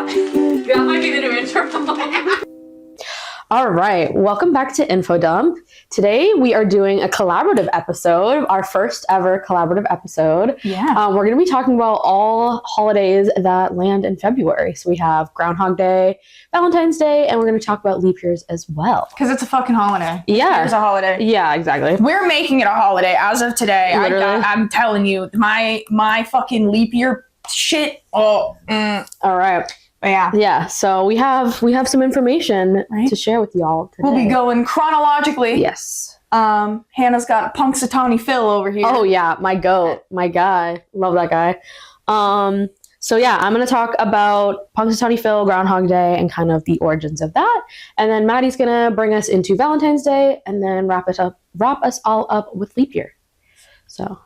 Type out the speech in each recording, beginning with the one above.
Yeah. That might be the new intro. All right, welcome back to InfoDump. Today we are doing a collaborative episode, our first ever collaborative episode. Yeah. We're going to be talking about all holidays that land in February. So we have Groundhog Day, Valentine's Day, and we're going to talk about leap years as well. Because it's a fucking holiday. Yeah. It's a holiday. Yeah, exactly. We're making it a holiday as of today. Literally. I'm telling you, my fucking leap year shit. Oh. All right. But yeah. Yeah, so we have some information to share with y'all today. We'll be going chronologically. Yes. Hanah's got Punxatawney Phil over here. Oh yeah, my goat, my guy. Love that guy. So yeah, I'm going to talk about Punxatawney Phil, Groundhog Day, and kind of the origins of that. And then Madi's going to bring us into Valentine's Day and then wrap us all up with leap year. So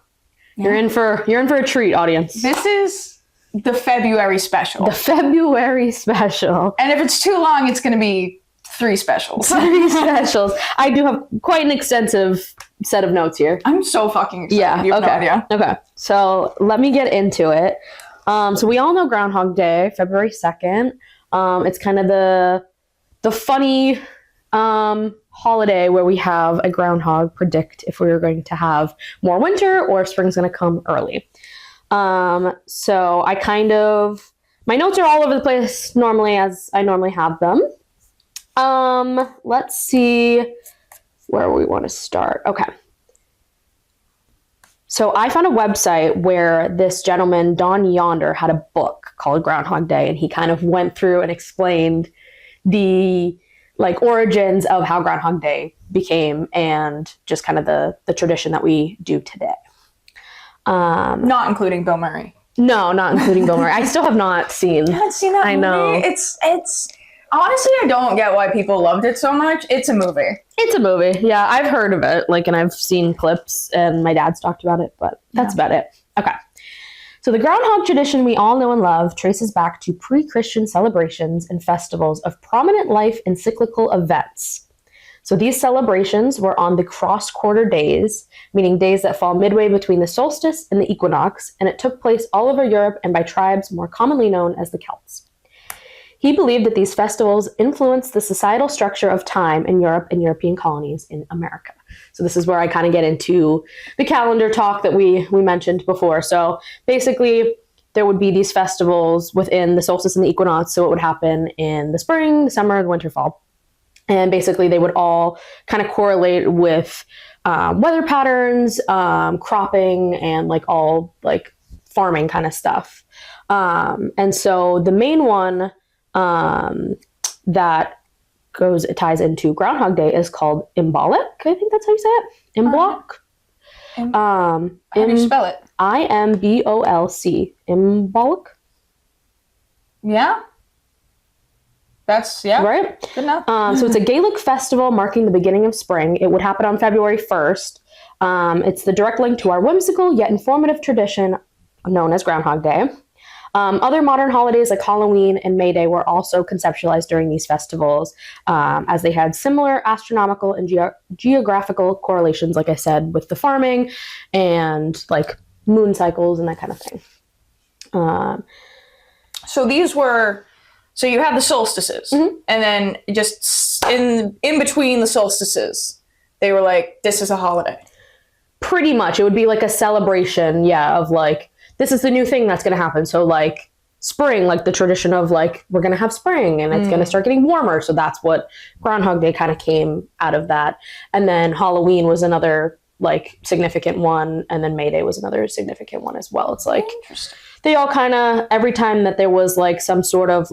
you're in for a treat, audience. This is the February special. The February special. And if it's too long, it's going to be 3 specials. 3 specials. I do have quite an extensive set of notes here. I'm so fucking excited. Yeah, You have okay. no idea. Okay, so let me get into it. So we all know Groundhog Day, February 2nd. It's kind of the funny holiday where we have a groundhog predict if we were going to have more winter or spring's going to come early. So my notes are all over the place normally as I normally have them. Let's see where we want to start. Okay. So I found a website where this gentleman, Don Yonder, had a book called Groundhog Day, and he kind of went through and explained the origins of how Groundhog Day became and just kind of the tradition that we do today. Not including Bill Murray. No, not including Bill Murray. I still have not seen. You haven't seen that movie? know. It's honestly, I don't get why people loved it so much. It's a movie. It's a movie. Yeah, I've heard of it, and I've seen clips, and my dad's talked about it, but that's about it. Okay. So the groundhog tradition we all know and love traces back to pre-Christian celebrations and festivals of prominent life and cyclical events. So these celebrations were on the cross-quarter days, meaning days that fall midway between the solstice and the equinox, and it took place all over Europe and by tribes more commonly known as the Celts. He believed that these festivals influenced the societal structure of time in Europe and European colonies in America. So this is where I kind of get into the calendar talk that we mentioned before. So basically, there would be these festivals within the solstice and the equinox, so it would happen in the spring, the summer, the winter, fall. And basically, they would all kind of correlate with weather patterns, cropping, and all farming kind of stuff. And so the main one that ties into Groundhog Day is called Imbolc. I think that's how you say it. Imbolc. How do you spell it? Imbolc. Imbolc. Yeah. That's, yeah. Right? Good enough. So it's a Gaelic festival marking the beginning of spring. It would happen on February 1st. It's the direct link to our whimsical yet informative tradition known as Groundhog Day. Other modern holidays like Halloween and May Day were also conceptualized during these festivals, as they had similar astronomical and geographical correlations, like I said, with the farming and moon cycles and that kind of thing. So you had the solstices, and then just in between the solstices, they were like, this is a holiday. Pretty much. It would be a celebration, of this is the new thing that's going to happen. So spring, the tradition of we're going to have spring and it's going to start getting warmer. So that's what Groundhog Day kind of came out of that. And then Halloween was another significant one. And then May Day was another significant one as well. It's Interesting. They all kind of, every time that there was some sort of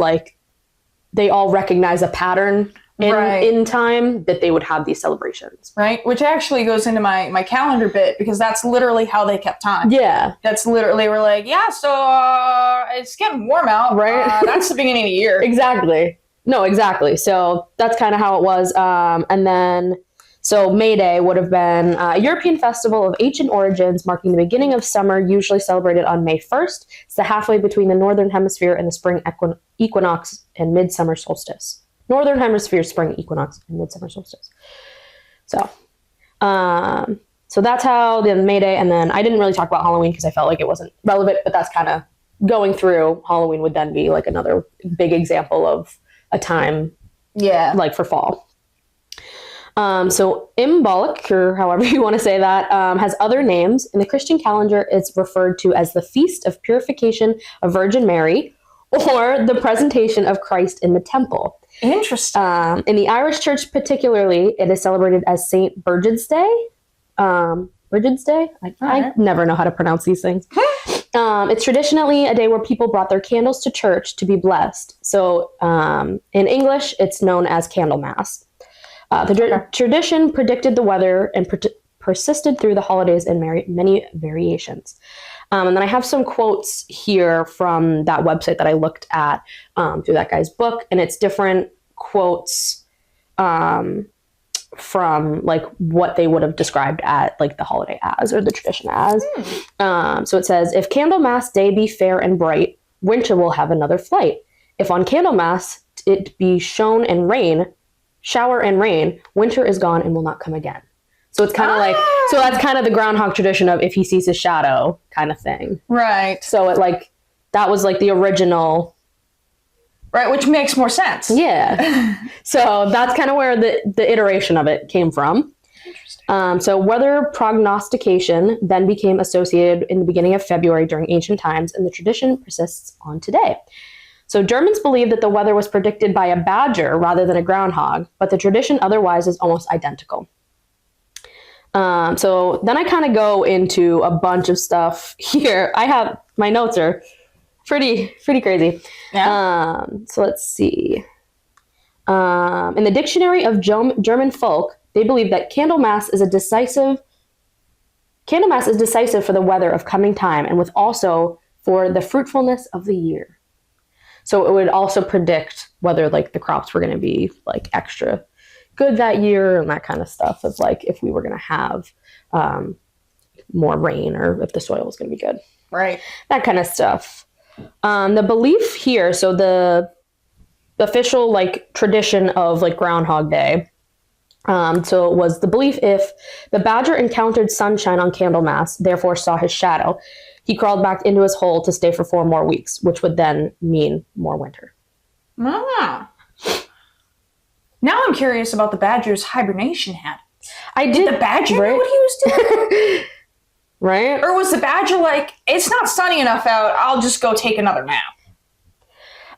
they all recognize a pattern in time that they would have these celebrations. Right? Which actually goes into my calendar bit, because that's literally how they kept time. Yeah. That's literally, we're so it's getting warm out. Right. That's the beginning of the year. Exactly. No, exactly. So that's kind of how it was. And then, so May Day would have been a European festival of ancient origins marking the beginning of summer, usually celebrated on May 1st. It's the halfway between the northern hemisphere and the spring equinox and midsummer solstice. Northern hemisphere, spring equinox, and midsummer solstice. So that's how the May Day, and then I didn't really talk about Halloween because I felt like it wasn't relevant, but that's kind of going through, Halloween would then be like another big example of a time, like for fall. So Imbolc, or however you want to say that, has other names. In the Christian calendar, it's referred to as the Feast of Purification of Virgin Mary, or the Presentation of Christ in the Temple. Interesting. In the Irish Church particularly, it is celebrated as St. Bridget's Day. Bridget's Day? I never know how to pronounce these things. It's traditionally a day where people brought their candles to church to be blessed. So in English, it's known as Candlemas. The tradition predicted the weather and persisted through the holidays in many variations. And then I have some quotes here from that website that I looked at through that guy's book, and it's different quotes from like what they would have described at like the holiday as, or the tradition as. So it says, if Candlemas Day be fair and bright, winter will have another flight. If on Candlemas it be shower and rain, winter is gone and will not come again. So it's kind of like, so that's kind of the Groundhog tradition of if he sees his shadow kind of thing. Right. So it like, that was like the original. Right, which makes more sense. Yeah. So that's kind of where the iteration of it came from. Interesting. So weather prognostication then became associated in the beginning of February during ancient times, and the tradition persists on today. So Germans believed that the weather was predicted by a badger rather than a groundhog, but the tradition otherwise is almost identical. So then I kind of go into a bunch of stuff here. I have, my notes are pretty crazy. Yeah. So let's see. In the Dictionary of German folk, they believe that Candlemas is decisive for the weather of coming time, and with also for the fruitfulness of the year. So it would also predict whether like the crops were going to be like extra good that year and that kind of stuff, of like if we were going to have more rain or if the soil was going to be good. Right. That kind of stuff. The belief here, so the official like tradition of like Groundhog Day, so it was the belief if the badger encountered sunshine on Candlemas, therefore saw his shadow, he crawled back into his hole to stay for 4 more weeks, which would then mean more winter. Ah. Now I'm curious about the badger's hibernation habits. Did the badger know what he was doing? Right? Or was the badger like, it's not sunny enough out, I'll just go take another nap?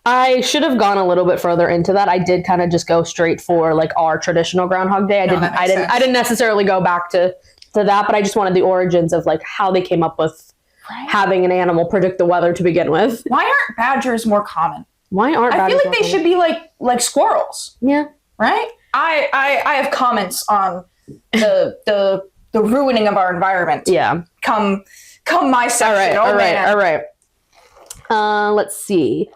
I should have gone a little bit further into that. I did kind of just go straight for like our traditional Groundhog Day. I didn't necessarily go back to that, but I just wanted the origins of like how they came up with having an animal predict the weather to begin with. Why aren't badgers more common? Why aren't badgers? I feel like they should be like squirrels. Yeah. Right? I have comments on the ruining of our environment. Yeah. Come my section. All right. Let's see.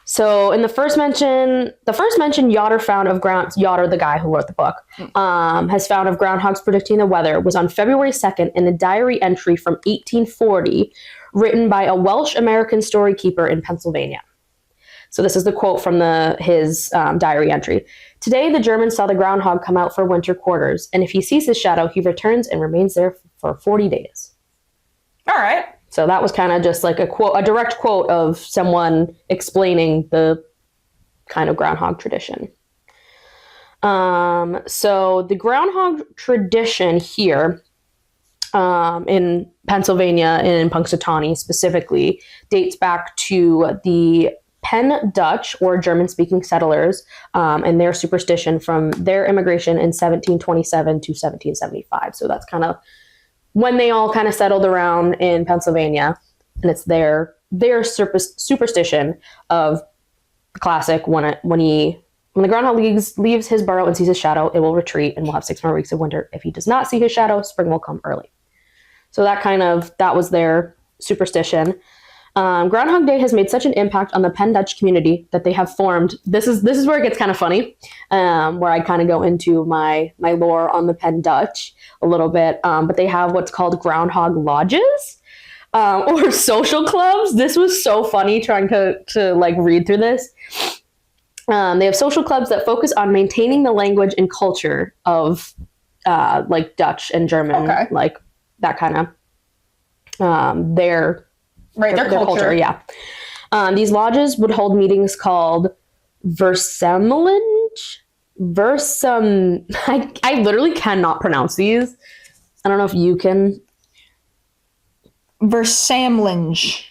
So in the first mention Yotter found of Yotter, the guy who wrote the book, has found of groundhogs predicting the weather was on February 2nd in a diary entry from 1840 written by a Welsh American story keeper in Pennsylvania. So this is the quote from his diary entry. Today, the Germans saw the groundhog come out for winter quarters, and if he sees his shadow, he returns and remains there for 40 days. All right. So that was kind of just like a direct quote of someone explaining the kind of groundhog tradition. So the groundhog tradition here in Pennsylvania, in Punxatawney specifically, dates back to the Penn Dutch, or German-speaking settlers, and their superstition from their immigration in 1727 to 1775. So that's kind of when they all kind of settled around in Pennsylvania, and it's their superstition of the classic when the groundhog leaves his burrow and sees his shadow, it will retreat and we'll have 6 more weeks of winter. If he does not see his shadow, spring will come early. So that was their superstition. Groundhog Day has made such an impact on the Penn Dutch community that they have formed. This is where it gets kind of funny, where I kind of go into my lore on the Penn Dutch a little bit. But they have what's called groundhog lodges or social clubs. This was so funny trying to like read through this. They have social clubs that focus on maintaining the language and culture of like Dutch and German, like that kind of their Right, their culture. Yeah. These lodges would hold meetings called versammelinge. I literally cannot pronounce these. I don't know if you can. Versammelinge.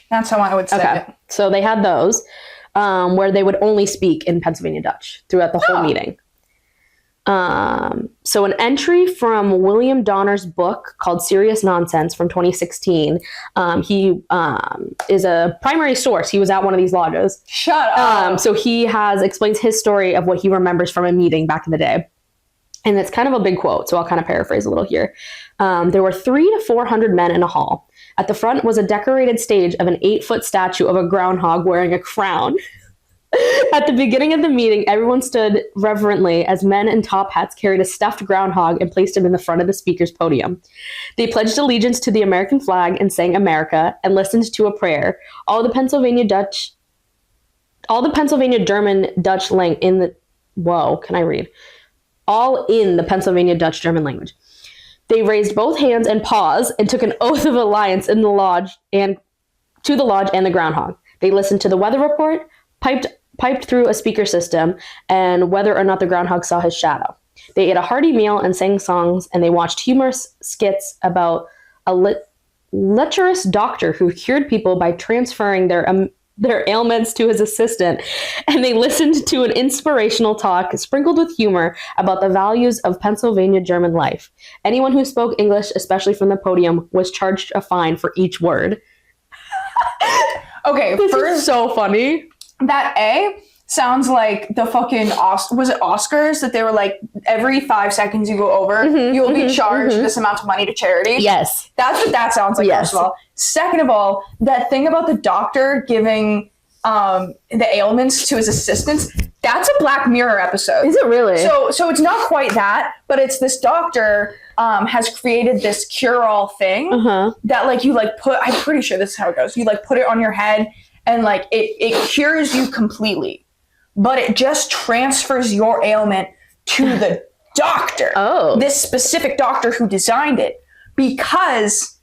That's how I would say it. So they had those where they would only speak in Pennsylvania Dutch throughout the whole meeting. So an entry from William Donner's book called Serious Nonsense from 2016. He is a primary source. He was at one of these lodges. Shut up. So he explains his story of what he remembers from a meeting back in the day. And it's kind of a big quote, so I'll kind of paraphrase a little here. There were 300 to 400 men in a hall. At the front was a decorated stage of an 8-foot statue of a groundhog wearing a crown. At the beginning of the meeting, everyone stood reverently as men in top hats carried a stuffed groundhog and placed him in the front of the speaker's podium. They pledged allegiance to the American flag and sang America and listened to a prayer. All the Pennsylvania German Dutch language in the... Whoa, can I read? All in the Pennsylvania Dutch German language. They raised both hands and paws and took an oath of alliance in the lodge and to the lodge and the groundhog. They listened to the weather report, piped through a speaker system, and whether or not the groundhog saw his shadow. They ate a hearty meal and sang songs, and they watched humorous skits about a lecherous doctor who cured people by transferring their ailments to his assistant, and they listened to an inspirational talk sprinkled with humor about the values of Pennsylvania German life. Anyone who spoke English, especially from the podium, was charged a fine for each word. Okay, this is so funny. That sounds like the fucking was it Oscars that they were like every 5 seconds you go over, you'll be charged this amount of money to charity. Yes, that's what that sounds like. First of all, second of all, that thing about the doctor giving the ailments to his assistants, that's a Black Mirror episode. Is it really? So it's not quite that, but it's this doctor has created this cure-all thing that like you like put. I'm pretty sure this is how it goes. You like put it on your head. And like it cures you completely, but it just transfers your ailment to the doctor. Oh, this specific doctor who designed it, because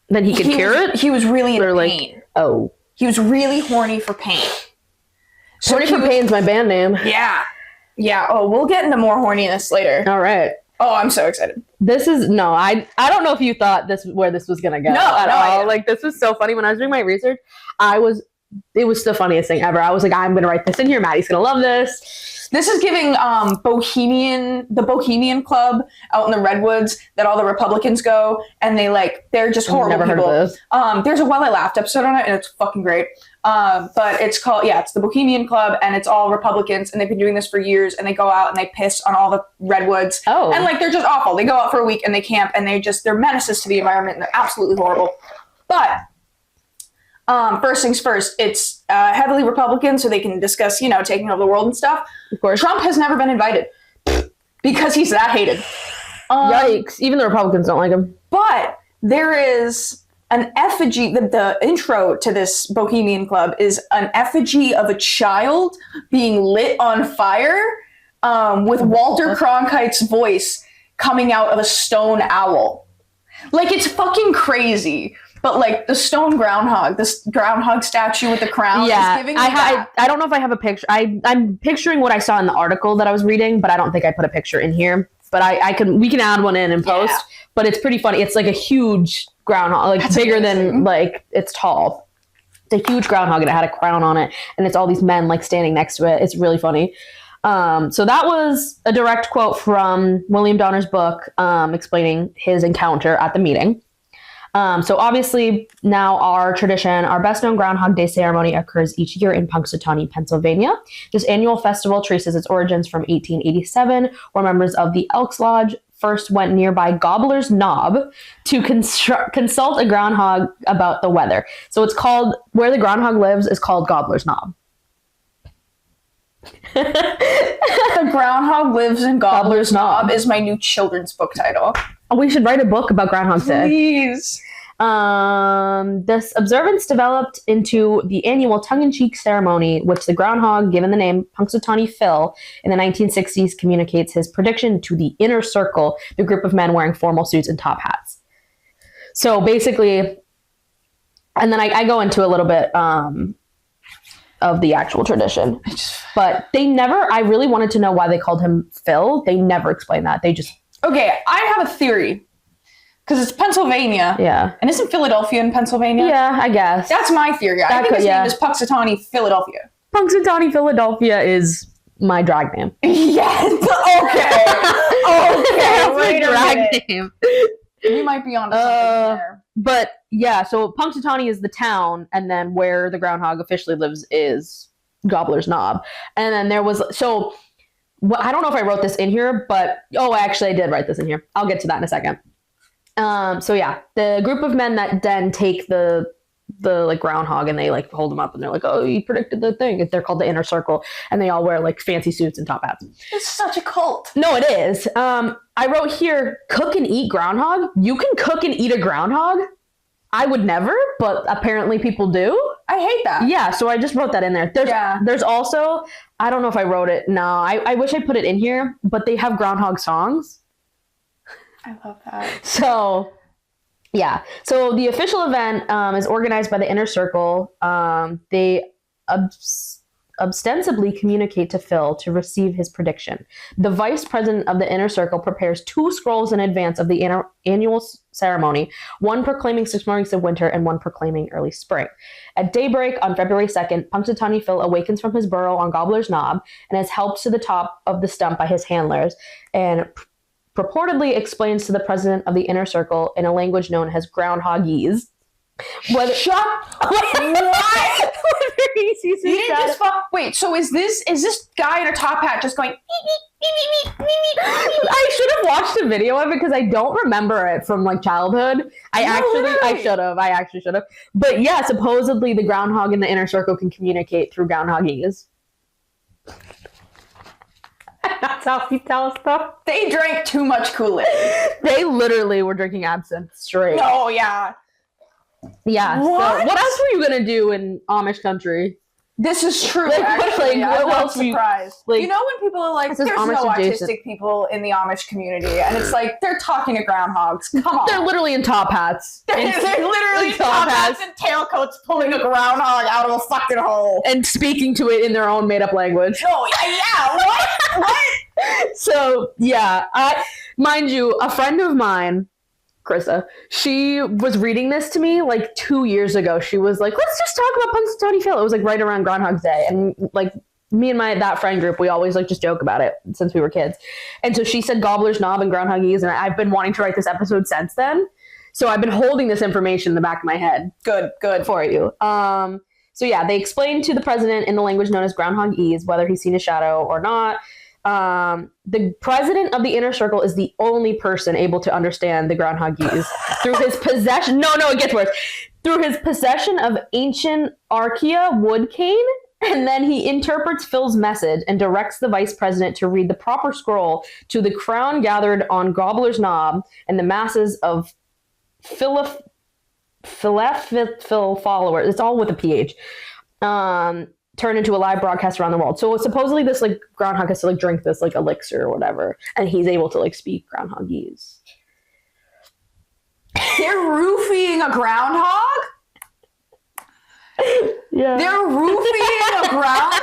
then he could cure it. He was really in pain. Oh, he was really horny for pain. So horny for pain's my band name. Yeah. Oh, we'll get into more horniness later. All right. Oh, I'm so excited. This is I don't know if you thought where this was gonna go at all. Like, this was so funny when I was doing my research. It was the funniest thing ever. I was like, I'm gonna write this in here. Maddie's gonna love this. This is giving the Bohemian Club out in the Redwoods that all the Republicans go, and they're just horrible Never people. Heard of this. There's a Well I Laughed episode on it, and it's fucking great. But it's called, it's the Bohemian Club, and it's all Republicans, and they've been doing this for years, and they go out and they piss on all the redwoods. Oh. And they're just awful. They go out for a week and they camp, and they're menaces to the environment, and they're absolutely horrible. But first things first, it's heavily Republican, so they can discuss, taking over the world and stuff. Of course. Trump has never been invited because he's that hated. Yikes. Even the Republicans don't like him. But there is an effigy. The intro to this Bohemian Club is an effigy of a child being lit on fire with Walter Cronkite's voice coming out of a stone owl. Like, it's fucking crazy. But the stone groundhog, this groundhog statue with the crown is giving me that. I don't know if I have a picture. I'm picturing what I saw in the article that I was reading, but I don't think I put a picture in here. But we can add one in post. Yeah. But it's pretty funny. It's like a huge groundhog, That's bigger amazing. Than it's tall. It's a huge groundhog, and it had a crown on it, and it's all these men standing next to it. It's really funny. So that was a direct quote from William Donner's book, explaining his encounter at the meeting. So obviously now our best known Groundhog Day ceremony occurs each year in Punxatawney, Pennsylvania. This annual festival traces its origins from 1887, where members of the Elks Lodge first went nearby Gobblers Knob to consult a groundhog about the weather. So it's called, where the groundhog lives is called Gobblers Knob. The Groundhog Lives in Gobblers Knob is my new children's book title. Oh, we should write a book about Groundhog Day. Please. This observance developed into the annual tongue-in-cheek ceremony, which the groundhog, given the name Punxatawney Phil, in the 1960s communicates his prediction to the inner circle, the group of men wearing formal suits and top hats. So basically, and then I go into a little bit of the actual tradition. But they never, I really wanted to know why they called him Phill. They never explained that. They just... Okay, I have a theory. Because it's Pennsylvania. Yeah. And isn't Philadelphia in Pennsylvania? Yeah, I guess. That's my theory. I think his name is Punxatawney Philadelphia. Punxatawney Philadelphia is my drag name. Yes. Okay. That's my drag name. We might be on something there. But yeah, so Punxatawney is the town, and then where the groundhog officially lives is Gobblers Knob. And then there was, so I don't know if I wrote this in here, but actually I did write this in here. I'll get to that in a second. So yeah, the group of men that then take the like groundhog and they like hold him up and they're like, oh, you predicted the thing. They're called the inner circle, and they all wear like fancy suits and top hats. It's such a cult. No, it is. I wrote here, cook and eat groundhog. You can cook and eat a groundhog. I would never, but apparently people do. I hate that. Yeah, so I just wrote that in there. There's also, I don't know if I wrote it. No, I wish I put it in here, but they have groundhog songs. I love that. So, yeah. So the official event is organized by the Inner Circle. They ostensibly communicate to Phill to receive his prediction. The vice president of the Inner Circle prepares 2 scrolls in advance of the annual ceremony, one proclaiming 6 months of winter and one proclaiming early spring. At daybreak on February 2nd, Punxatawney Phil awakens from his burrow on Gobbler's Knob and is helped to the top of the stump by his handlers and purportedly explains to the president of the Inner Circle in a language known as Groundhogese. Shut up! What? You didn't just wait, so is this guy in a top hat just going I should have watched a video of it because I don't remember it from like childhood. I actually should have. But yeah, supposedly the groundhog in the Inner Circle can communicate through Groundhogese. That's how he tells stuff. They drank too much Kool-Aid. They literally were drinking absinthe straight. Oh, yeah. Yeah. What? So what else were you going to do in Amish country? This is true. Like, actually. what I'm else surprised. You know when people are like, there's no autistic people in the Amish community, and it's like, they're talking to groundhogs. Come on. They're literally in top hats. They're literally in top hats and tailcoats pulling a groundhog out of a fucking hole. And speaking to it in their own made-up language. Oh, yeah. What? So, yeah. Mind you, a friend of mine, Krista, she was reading this to me like 2 years ago. She was like, let's just talk about Punxatawney Phil. It was like right around Groundhog's Day. And like me and that friend group, we always like just joke about it since we were kids. And so she said Gobbler's Knob and Groundhogese, and I've been wanting to write this episode since then. So I've been holding this information in the back of my head. Good for you. So yeah, they explained to the president in the language known as Groundhogese whether he's seen a shadow or not. The president of the Inner Circle is the only person able to understand the Groundhogese through his possession. No, it gets worse. Through his possession of ancient archaea wood cane, and then he interprets Phil's message and directs the vice president to read the proper scroll to the crowd gathered on Gobbler's Knob and the masses of Phill followers. It's all with a PH. Turn into a live broadcast around the world. So supposedly this like groundhog has to like drink this like elixir or whatever, and he's able to like speak Groundhogese. They're roofing a groundhog? Yeah. They're roofing a groundhog?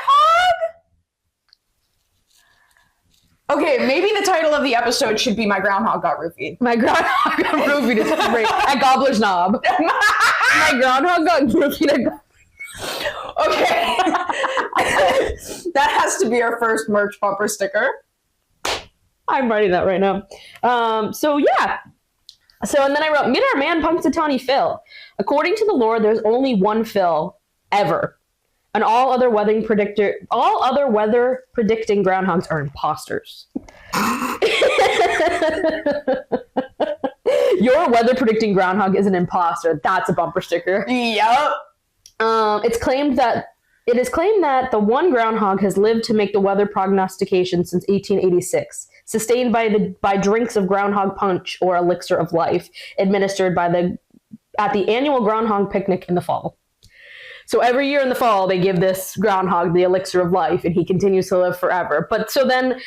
Okay, maybe the title of the episode should be My Groundhog Got Roofied. My groundhog got roofied is great. At Gobbler's Knob. My groundhog got roofied. Okay. That has to be our first merch bumper sticker. I'm writing that right now. So yeah. So and then I wrote, meet our man Punxatawney Phil. According to the lore, there's only one Phill ever. And all other weather predicting groundhogs are imposters. Your weather predicting groundhog is an imposter. That's a bumper sticker. Yep. It is claimed that the one groundhog has lived to make the weather prognostication since 1886, sustained by drinks of groundhog punch or elixir of life, administered at the annual groundhog picnic in the fall. So every year in the fall, they give this groundhog the elixir of life, and he continues to live forever. But so then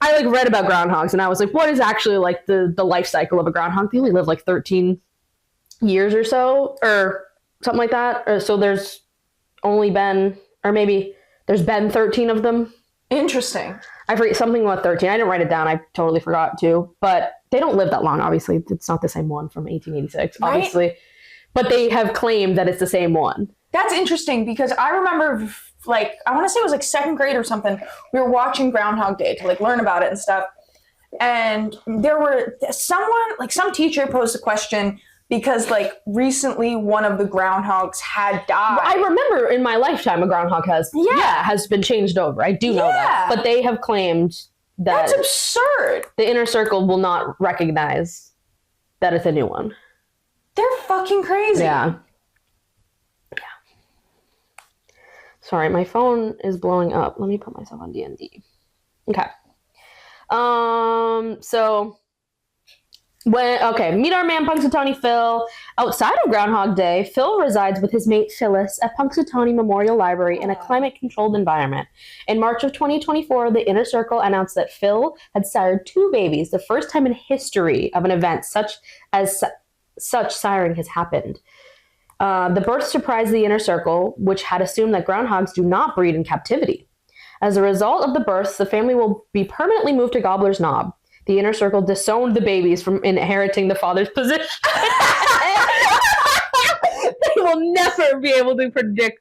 I like read about groundhogs, and I was like, what is actually like the life cycle of a groundhog? They only live like 13 years or so, or something like that. Or so there's only been, or maybe there's been 13 of them. Interesting. I forget something about 13. I didn't write it down. I totally forgot to. But they don't live that long, obviously. It's not the same one from 1886, right? Obviously. But they have claimed that it's the same one. That's interesting because I remember, like, I want to say it was like second grade or something. We were watching Groundhog Day to like learn about it and stuff. And there were some teacher posed a question because like recently one of the groundhogs had died. I remember in my lifetime a groundhog has been changed over. I do know that. But they have claimed that that's absurd. The inner circle will not recognize that it's a new one. They're fucking crazy. Yeah. Sorry, my phone is blowing up. Let me put myself on D&D. Okay. So meet our man Punxatawney Phil. Outside of Groundhog Day, Phil resides with his mate Phyllis at Punxatawney Memorial Library in a climate-controlled environment. In March of 2024, the Inner Circle announced that Phil had sired 2 babies, the first time in history of an event such siring has happened. The birth surprised the Inner Circle, which had assumed that groundhogs do not breed in captivity. As a result of the births, the family will be permanently moved to Gobblers Knob. The Inner Circle disowned the babies from inheriting the father's position. They will never be able to predict.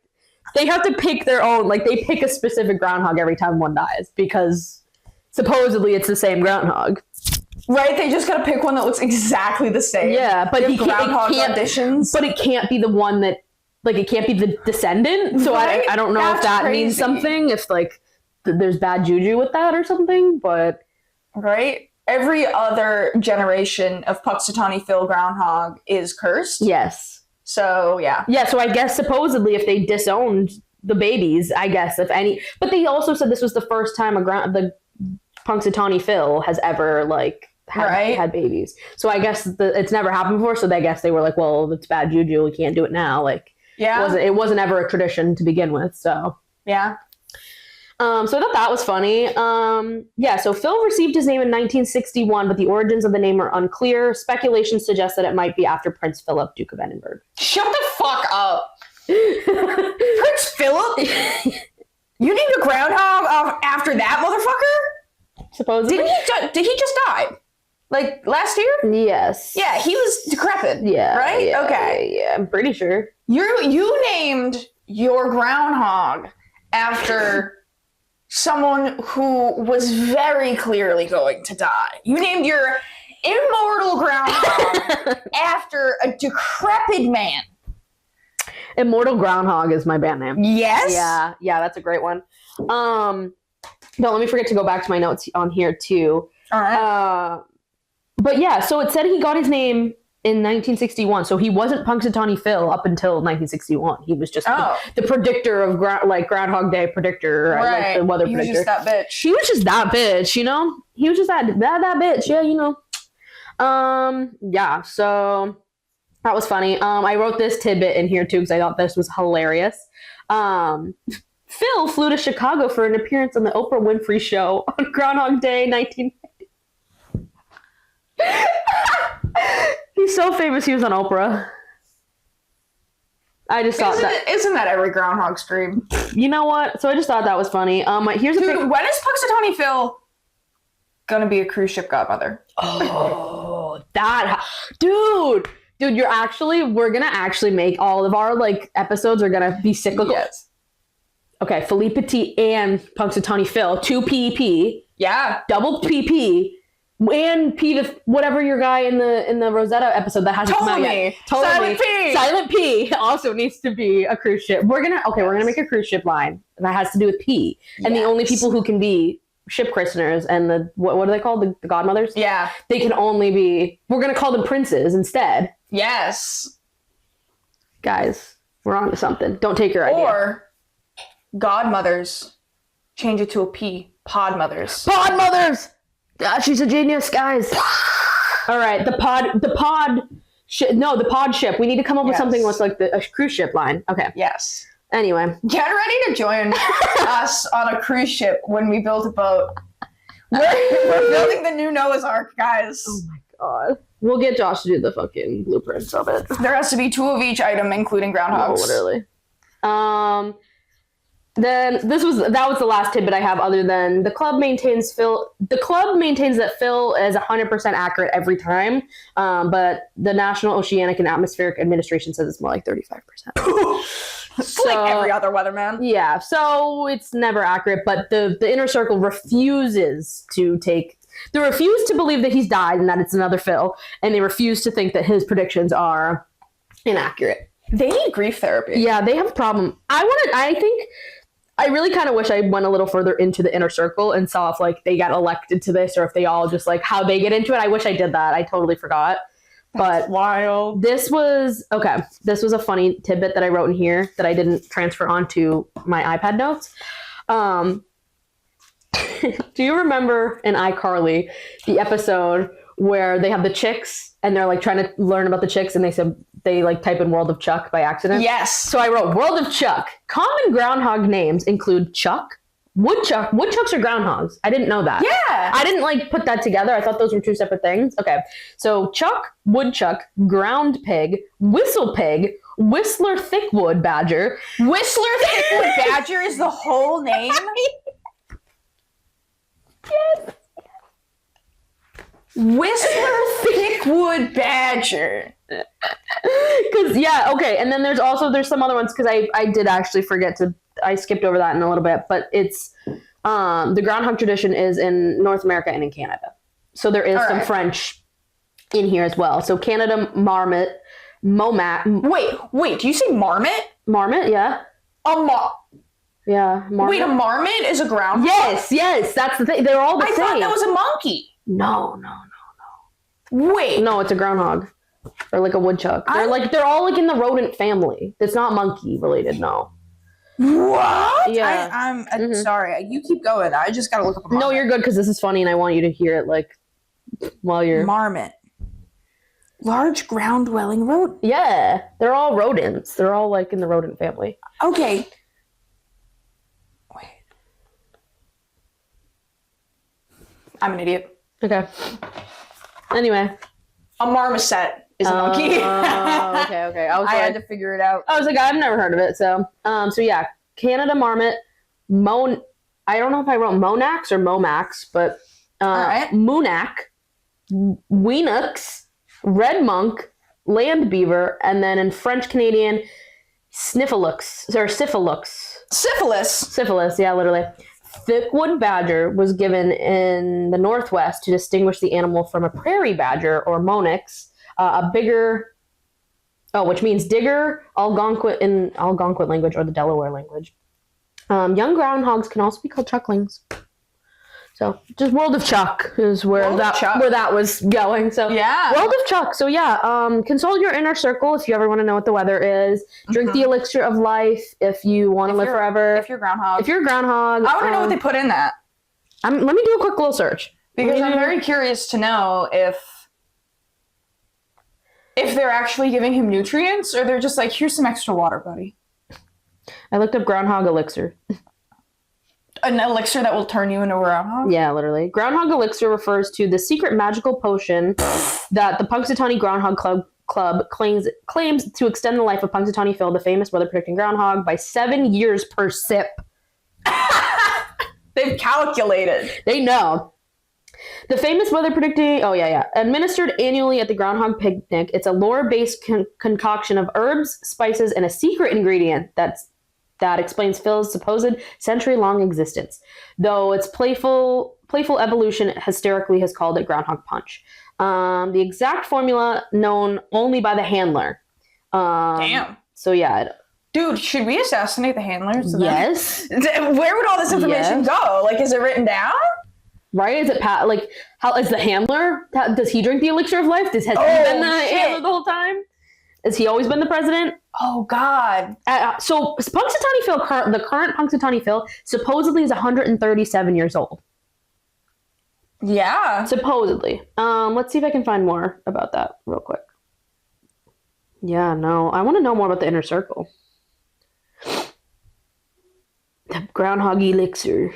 They have to pick their own, like they pick a specific groundhog every time one dies because supposedly it's the same groundhog. Right? They just gotta pick one that looks exactly the same. Yeah, but it can't auditions. But it can't be the one that, like, it can't be the descendant. So right? I don't know That's if that crazy. means something. If like there's bad juju with that or something. But right. Every other generation of Punxatawney Phil groundhog is cursed. Yes. So, yeah. Yeah, so I guess supposedly if they disowned the babies, I guess, if any. But they also said this was the first time the Punxatawney Phil has ever, like, had babies. So I guess it's never happened before, so I guess they were like, well, it's bad juju, we can't do it now. Like, it wasn't ever a tradition to begin with, so. Yeah. So I thought that was funny. So Phil received his name in 1961, but the origins of the name are unclear. Speculation suggests that it might be after Prince Philip, Duke of Edinburgh. Shut the fuck up. Prince Philip? You named a groundhog after that motherfucker? Supposedly. Did he just die? Like last year? Yes. Yeah, he was decrepit. Yeah. Right? Yeah, okay. Yeah, I'm pretty sure. You named your groundhog after someone who was very clearly going to die. You named your immortal groundhog after a decrepit man. Immortal Groundhog is my band name. Yes? Yeah, that's a great one. Don't let me forget to go back to my notes on here too. All right. But yeah, so it said he got his name in 1961. So he wasn't Punxatawney Phil up until 1961. He was just the predictor of Groundhog Day predictor, right? Like the weather predictor. He was just that bitch. He was just that bitch, you know? He was just that bitch, yeah, you know. So that was funny. I wrote this tidbit in here too because I thought this was hilarious. Phil flew to Chicago for an appearance on the Oprah Winfrey Show on Groundhog Day 1990. He's so famous he was on Oprah. I just thought isn't that every groundhog's dream? You know what? So I just thought that was funny. Here's a Dude, when is Punxatawney Phil gonna be a cruise ship godmother? Oh, dude, we're gonna actually make all of our like episodes are gonna be cyclical. Yes. Okay, Philippe Petit and Punxatawney Phil, 2 PEP. Yeah. Double PP. And P, whatever your guy in the Rosetta episode that hasn't come out yet. Silent P also needs to be a cruise ship. We're gonna make a cruise ship line that has to do with P. And the only people who can be ship christeners and the what are they called? The godmothers? Yeah. They can only be. We're gonna call them princes instead. Yes. Guys, we're on to something. Don't take your idea. Or godmothers. Change it to a P. Podmothers. Podmothers! She's a genius, guys. All right, the pod ship. We need to come up with something with like a cruise ship line. Okay. Yes. Anyway. Get ready to join us on a cruise ship when we build a boat. We're building the new Noah's Ark, guys. Oh my god. We'll get Josh to do the fucking blueprints of it. There has to be 2 of each item, including groundhogs. No, literally. Then that was the last tidbit I have, other than the club maintains that Phill is 100% accurate every time, but the National Oceanic and Atmospheric Administration says it's more like 35%. It's like every other weatherman. Yeah, so it's never accurate, but the inner circle refuses to believe that he's died and that it's another Phill, and they refuse to think that his predictions are inaccurate. They need grief therapy. Yeah, they have a problem. I really kind of wish I went a little further into the inner circle and saw if like they got elected to this or if they all just like how they get into it. I wish I did that. I totally forgot. That's wild. This was a funny tidbit that I wrote in here that I didn't transfer onto my iPad notes. Do you remember in iCarly the episode where they have the chicks and they're like trying to learn about the chicks and they like type in World of Chuck by accident? Yes. So I wrote World of Chuck. Common groundhog names include Chuck, Woodchuck. Woodchucks are groundhogs. I didn't know that. Yeah. I didn't like put that together. I thought those were 2 separate things. Okay. So Chuck, Woodchuck, Ground Pig, Whistle Pig, Whistler Thickwood Badger. Whistler Thickwood Badger is the whole name? Yes. Whistler Thickwood Badger. Because and then there's some other ones because I did actually I skipped over that in a little bit, but it's the groundhog tradition is in North America and in Canada, so there is some French in here as well. So Canada, marmot, momat. Wait, do you say marmot? Marmot, yeah. Yeah, marmot. Wait, a marmot is a groundhog? Yes, that's the thing. They're all the same. I thought that was a monkey. No. Wait. No, it's a groundhog. Or like a woodchuck. They're all like in the rodent family. It's not monkey related, no. What? Yeah. I'm sorry. You keep going. I just gotta look up a marmot. No, you're good because this is funny and I want you to hear it like while you're... Marmot. Large ground-dwelling rodent. Yeah. They're all rodents. They're all like in the rodent family. Okay. Wait. I'm an idiot. Okay. Anyway. A marmoset is a monkey. Okay. I had to figure it out. I was like, I've never heard of it. So yeah, Canada marmot, I don't know if I wrote monax or momax, but moonack, weenux, red monk, land beaver, and then in French Canadian, syphilis. Syphilis, yeah, literally. Thickwood badger was given in the Northwest to distinguish the animal from a prairie badger or monix, which means digger, Algonquin in Algonquin language or the Delaware language. Young groundhogs can also be called chucklings. So just World of Chuck is where that was going. So yeah, World of Chuck. So yeah, consult your inner circle if you ever want to know what the weather is. Drink the elixir of life if you want to live forever. If you're a groundhog. I want to know what they put in that. Let me do a quick little search because I'm very curious to know if they're actually giving him nutrients or they're just like, here's some extra water, buddy. I looked up groundhog elixir. An elixir that will turn you into a groundhog? Yeah, literally. Groundhog elixir refers to the secret magical potion that the Punxatawney Groundhog Club claims to extend the life of Punxatawney Phil, the famous weather-predicting groundhog, by 7 years per sip. They've calculated. They know. The famous weather-predicting... Oh, yeah. Administered annually at the Groundhog Picnic, it's a lore-based concoction of herbs, spices, and a secret ingredient that explains Phil's supposed century-long existence, though its playful evolution hysterically has called it Groundhog Punch. The exact formula known only by the handler. Damn. So yeah. Dude, should we assassinate the handlers? Yes. Where would all this information go? Like, is it written down? Right? Is it how is the handler? Does he drink the elixir of life? Has he been the handler the whole time? Has he always been the president? Oh, God. So Punxatawney Phil, the current Punxatawney Phil, supposedly is 137 years old. Yeah. Supposedly. Let's see if I can find more about that real quick. Yeah, no. I want to know more about the inner circle. The groundhog elixir.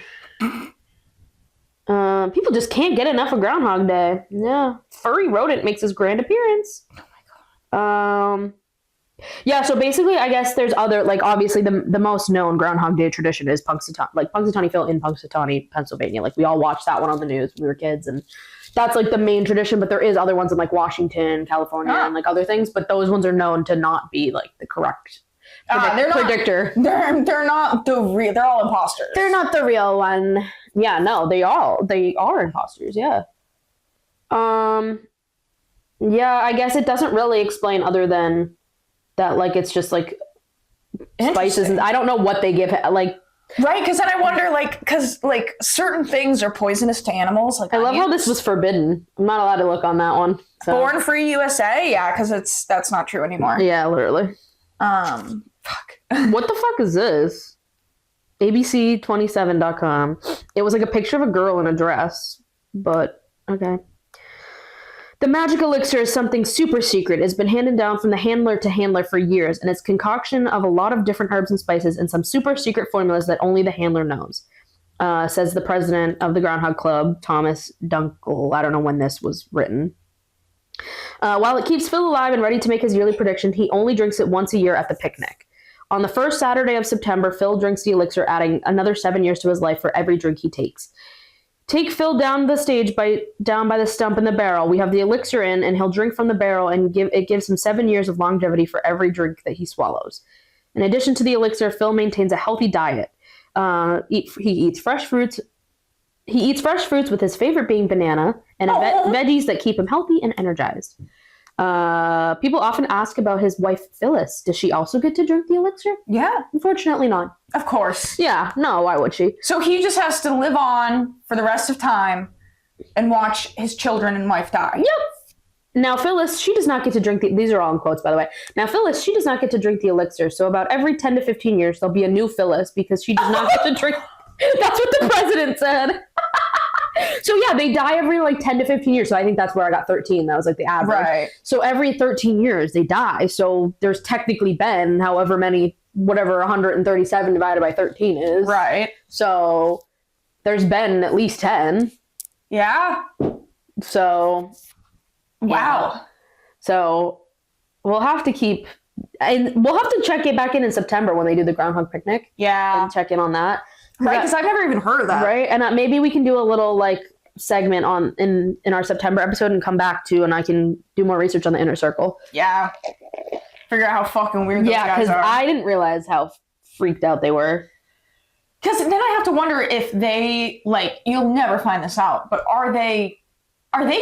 People just can't get enough of Groundhog Day. Yeah. Furry rodent makes his grand appearance. Oh my god. Yeah, so basically, I guess there's other, like, obviously the most known Groundhog Day tradition is Punxatawney Phil in Punxatawney, Pennsylvania. Like, we all watched that one on the news when we were kids, and that's, like, the main tradition, but there is other ones in, like, Washington, California, and, like, other things, but those ones are known to not be, like, the correct predictor. They're not the real, they're all imposters. They're not the real one. Yeah, no, they are imposters, yeah. Yeah, I guess it doesn't really explain other than that, like, it's just, like, spices. And I don't know what they give, like... Right, because then I wonder, like, because, like, certain things are poisonous to animals. Like, I love how this was forbidden. I'm not allowed to look on that one. So. Born Free USA? Yeah, because that's not true anymore. Yeah, literally. Fuck. What the fuck is this? ABC27.com. It was, like, a picture of a girl in a dress, but, okay. The magic elixir is something super secret. It's been handed down from the handler to handler for years, and it's concoction of a lot of different herbs and spices and some super secret formulas that only the handler knows, says the president of the Groundhog Club, Thomas Dunkel. I don't know when this was written. While it keeps Phill alive and ready to make his yearly prediction, he only drinks it once a year at the picnic. On the first Saturday of September, Phill drinks the elixir, adding another 7 years to his life for every drink he takes. Take Phill down the stage down by the stump in the barrel. We have the elixir in, and he'll drink from the barrel, and it gives him 7 years of longevity for every drink that he swallows. In addition to the elixir, Phill maintains a healthy diet. He eats fresh fruits. He eats fresh fruits, with his favorite being banana, and veggies that keep him healthy and energized. People often ask about his wife, Phyllis. Does she also get to drink the elixir? Yeah. Unfortunately not. Of course. Yeah, no, why would she? So he just has to live on for the rest of time and watch his children and wife die. Yep. Now, Phyllis, she does not get to drink these are all in quotes, by the way. Now, Phyllis, she does not get to drink the elixir. So about every 10 to 15 years, there'll be a new Phyllis because she does not get to drink. That's what the president said. So yeah, they die every like 10 to 15 years. So I think that's where I got 13. That was like the average. Right. So every 13 years they die. So there's technically been however many, whatever 137 divided by 13 is. Right. So there's been at least 10. Yeah. So. Wow. Yeah. So we'll have to check it back in September when they do the Groundhog picnic. Yeah. And check in on that. Right, because I've never even heard of that. Right, and maybe we can do a little like segment in our September episode and come back to, and I can do more research on the inner circle. Yeah, figure out how fucking weird those guys are. Yeah, because I didn't realize how freaked out they were. Because then I have to wonder if they you'll never find this out, but are they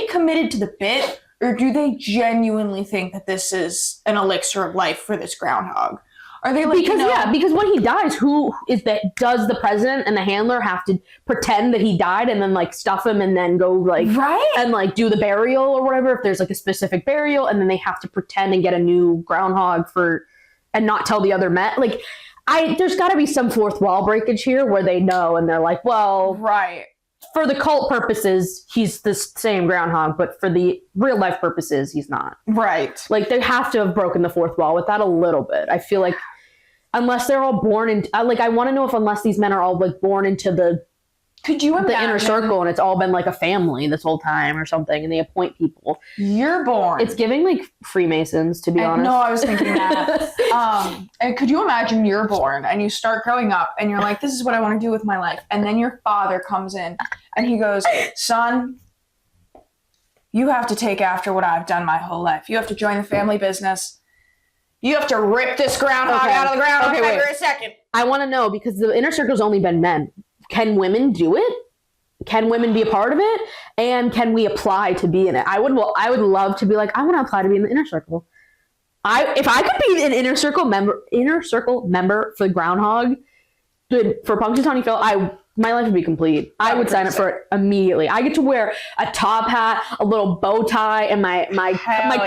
committed to the bit, or do they genuinely think that this is an elixir of life for this groundhog? Are they because when he dies, does the president and the handler have to pretend that he died and then like stuff him and then go and like do the burial or whatever if there's like a specific burial, and then they have to pretend and get a new groundhog and not tell the other men there's got to be some fourth wall breakage here where they know and they're like, well, right, for the cult purposes, he's the same groundhog, but for the real life purposes, he's not. Right. Like, they have to have broken the fourth wall with that a little bit. I feel like unless they're all born in, I want to know if unless these men are all like born into the inner circle and it's all been like a family this whole time or something, and they appoint people. You're born. It's giving like Freemasons, to be honest. No, I was thinking that. And could you imagine you're born and you start growing up and you're like, this is what I want to do with my life. And then your father comes in and he goes, son, you have to take after what I've done my whole life. You have to join the family business. You have to rip this groundhog out of the ground for a second. I want to know, because the inner circle's only been men. Can women do it? Can women be a part of it? And can we apply to be in it? I would love to be like, I want to apply to be in the inner circle. If I could be an inner circle member for the groundhog, for Punxatawney Phil, my life would be complete. I would sign up for it immediately. I get to wear a top hat, a little bow tie, and my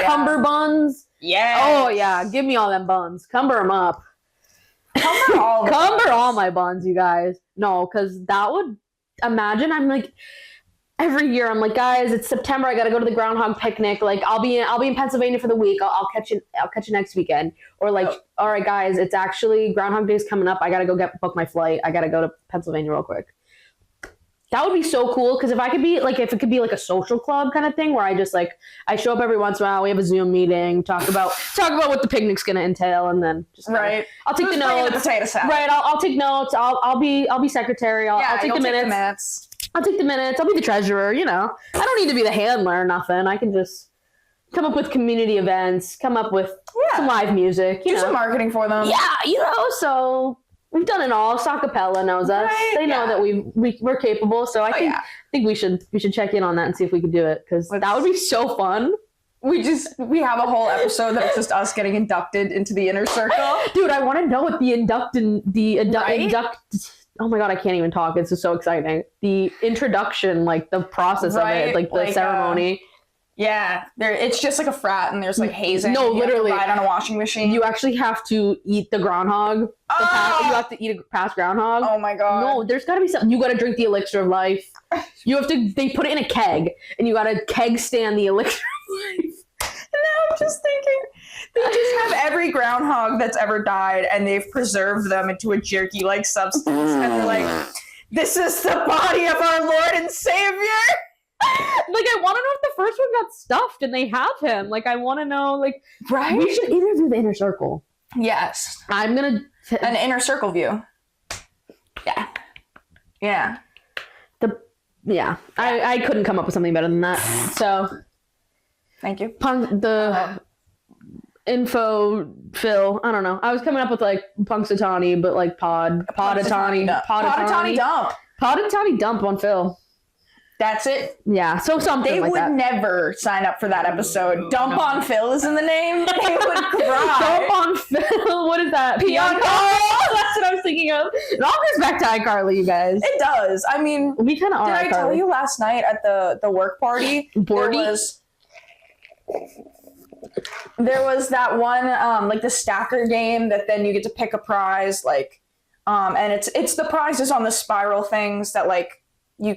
cumber buns. Yeah. Oh yeah, give me all them buns. Cumber them up. Cumber all my buns, you guys. No, because that would, imagine I'm like, every year I'm like, guys, it's September. I got to go to the groundhog picnic. Like, I'll be in Pennsylvania for the week. I'll catch you next weekend. Or like, all right, guys, it's actually Groundhog Day's coming up. I got to go book my flight. I got to go to Pennsylvania real quick. That would be so cool, because if it could be like a social club kind of thing where I just like I show up every once in a while, we have a Zoom meeting, talk about what the picnic's gonna entail, and then just right. I'll take the notes. The potato salad? Right, I'll take notes. I'll be secretary. I'll take the minutes. I'll take the minutes. I'll be the treasurer. You know, I don't need to be the handler or nothing. I can just come up with community events, come up with some live music, do some marketing for them. Yeah, so. We've done it all. Sacapella knows us. Right, they know that we're capable. So I think we should check in on that and see if we can do it, because that would be so fun. We have a whole episode that's just us getting inducted into the inner circle. Dude, I want to know what the induct. Oh my god, I can't even talk. It's just so exciting. The introduction, like the process of it, like the ceremony. It's just like a frat, and there's like hazing. No, literally, ride on a washing machine. You actually have to eat the groundhog. You have to eat a past groundhog. Oh my god! No, there's got to be something. You got to drink the elixir of life. You have to. They put it in a keg, and you got to keg stand the elixir of life. And now I'm just thinking, they just have every groundhog that's ever died, and they've preserved them into a jerky-like substance, and they're like, "This is the body of our Lord and Savior." Like, I want to know if the first one got stuffed and they have him. Like, I want to know, like, right? We should interview the inner circle. Yes. I'm going to... An inner circle view. Yeah. I couldn't come up with something better than that. So... Thank you. Info Phil. I don't know. I was coming up with, like, Punxatawney, but, like, Punxatawney dump on Phil. That's it. Yeah, so something they like that. They would never sign up for that episode. Dump on Phil is in the name. They would cry. Dump on Phil. What is that? Peon That's what I was thinking of. It all goes back to iCarly, you guys. It does. I mean, we kind of are. Did I tell you last night at the work party? There was that one like the stacker game that then you get to pick a prize, like and it's the prizes on the spiral things that like you.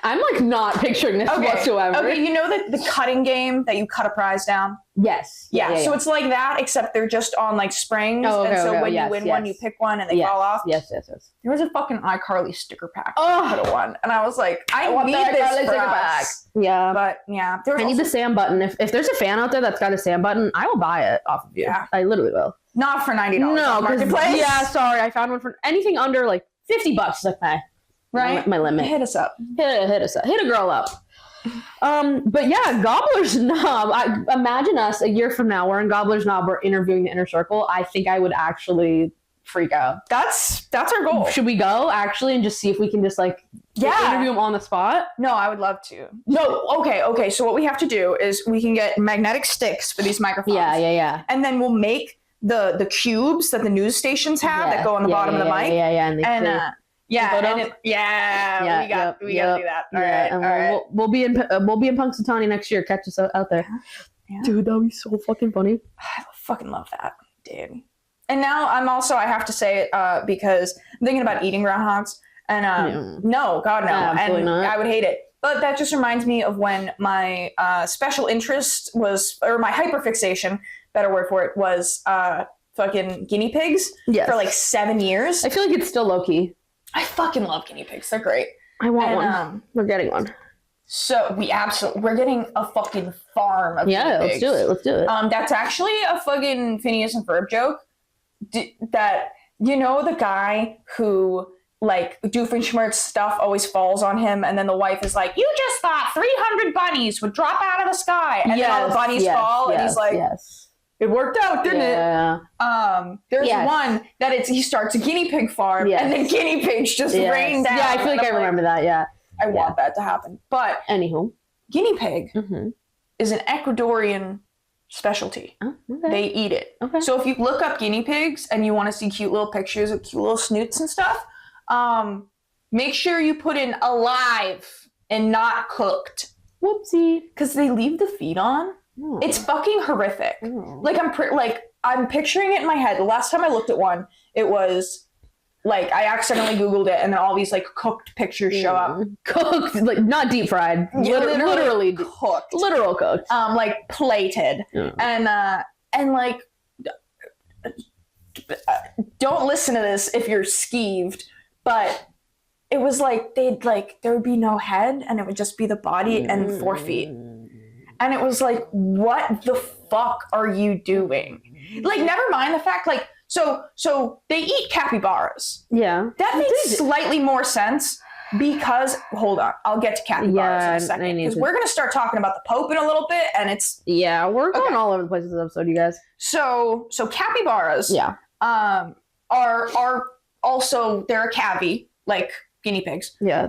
I'm like not picturing this whatsoever. Okay, you know the cutting game that you cut a prize down? Yes. Yeah. So it's like that, except they're just on like springs. When you win one, you pick one and they fall off. Yes. There was a fucking iCarly sticker pack. I could have won. And I was like, I need this sticker pack. Yeah. But yeah. I need the Sam button. If there's a fan out there that's got a Sam button, I will buy it off of you. Yeah. I literally will. Not for $90 on Marketplace. Yeah, sorry. I found one for anything under like $50. Like, nah. Right? My limit. Hit us up. Hit us up. Hit a girl up. But yeah, Gobblers Knob. Imagine us a year from now. We're in Gobblers Knob. We're interviewing the inner circle. I think I would actually freak out. That's our goal. Should we go actually and just see if we can just like interview them on the spot? No, I would love to. No, okay. So what we have to do is we can get magnetic sticks for these microphones. Yeah. And then we'll make the cubes that the news stations have that go on the bottom of the mic. Yeah. We gotta do that. All right. We'll be in Punxatawney next year. Catch us out there. Yeah. Dude, that'd be so fucking funny. I fucking love that, dude. And now I have to say it because I'm thinking about eating groundhogs. And no, God, no. Absolutely not. I would hate it. But that just reminds me of when my special interest was, or my hyperfixation, better word for it, was fucking guinea pigs for like 7 years. I feel like it's still low-key. I fucking love guinea pigs. They're great. I want one. We're getting one. So we're getting a fucking farm of guinea pigs. Let's do it. That's actually a fucking Phineas and Ferb joke. That, you know, the guy who, like, Doofenshmirtz stuff always falls on him, and then the wife is like, you just thought 300 bunnies would drop out of the sky, and then all the bunnies fall, and he's like, it worked out, didn't it? There's one that he starts a guinea pig farm, and the guinea pigs just rain down. Yeah, I feel like I remember that, I want that to happen. But anywho, guinea pig is an Ecuadorian specialty. Oh, okay. They eat it. Okay. So if you look up guinea pigs and you want to see cute little pictures of cute little snoots and stuff, make sure you put in alive and not cooked. Whoopsie. Because they leave the feet on. Oh. It's fucking horrific. Oh. Like I'm picturing it in my head. The last time I looked at one, it was like I accidentally Googled it, and then all these like cooked pictures show up. Cooked, like not deep fried, literally cooked, literal cooked, like plated, and like don't listen to this if you're skeeved, but it was like there would be no head and it would just be the body and 4 feet. And it was like, what the fuck are you doing? Like, never mind the fact, like, so they eat capybaras. Yeah. That makes slightly more sense because, hold on, I'll get to capybaras in a second. Because we're going to start talking about the Pope in a little bit, and it's... Yeah, we're going all over the place this episode, you guys. So capybaras are also, they're a cavy, like guinea pigs. Yeah.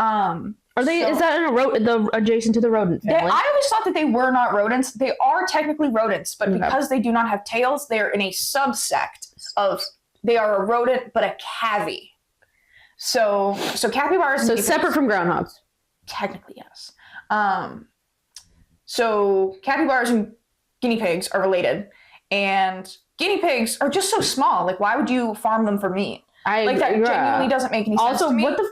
Are they? Is that adjacent to the rodent family? I always thought that they were not rodents. They are technically rodents, but because they do not have tails, they are in a subsect of. They are a rodent, but a cavy. So capybaras. So separate from groundhogs. Technically, yes. So capybaras and guinea pigs are related, and guinea pigs are just so small. Like, why would you farm them for meat? That genuinely doesn't make any sense to me. Also,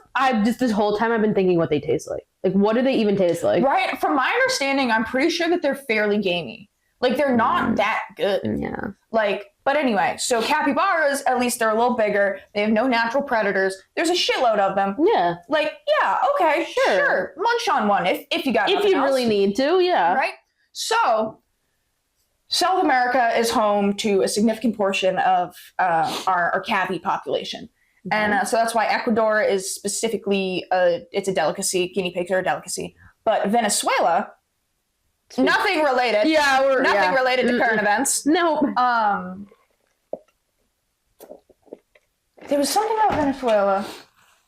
this whole time I've been thinking what they taste like. Like, what do they even taste like? Right? From my understanding, I'm pretty sure that they're fairly gamey. Like, they're not that good. Yeah. Like, but anyway, so capybaras, at least they're a little bigger. They have no natural predators. There's a shitload of them. Yeah. Like, yeah, okay, sure. Munch on one if you got If you really need to, yeah. Right? So, South America is home to a significant portion of our cavy population. And so that's why Ecuador is specifically, it's a delicacy. Guinea pigs are a delicacy. But Venezuela, nothing related. Yeah, nothing related to current events. No. There was something about Venezuela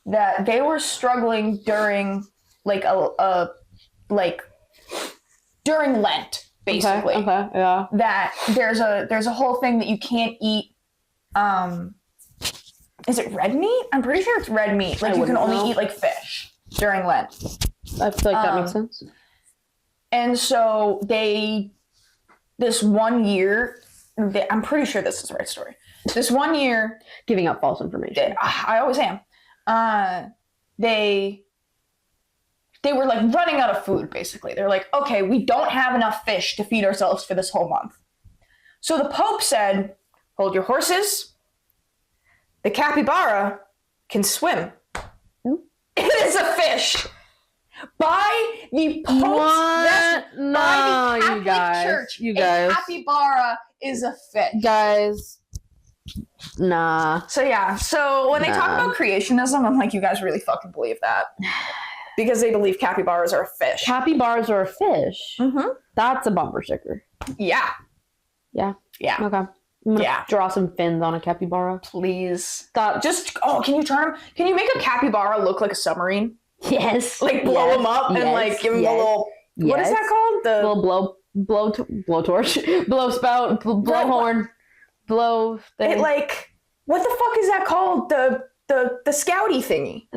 that they were struggling during, during Lent. Basically, okay, yeah. That there's a whole thing that you can't eat. Is it red meat? I'm pretty sure it's red meat. Like, you can only eat like fish during Lent. I feel like that makes sense. And so this one year, I'm pretty sure this is the right story. This one year, giving out false information. I always am. They were like running out of food, basically. They're like, okay, we don't have enough fish to feed ourselves for this whole month. So the Pope said, hold your horses. The capybara can swim. Ooh. It is a fish. By the Pope's by the Catholic Church, you guys. A capybara is a fish. Guys. Nah. So yeah, so when they talk about creationism, I'm like, you guys really fucking believe that? Because they believe capybaras are a fish. Capybaras are a fish? Mm-hmm. That's a bumper sticker. Yeah. Yeah? Yeah. Okay. I'm gonna draw some fins on a capybara. Please. Can you turn them? Can you make a capybara look like a submarine? Yes. Like blow them up and like give them a little, what is that called? The little blow torch, blow spout, blow horn, blow thing. It like, what the fuck is that called? The scouty thingy.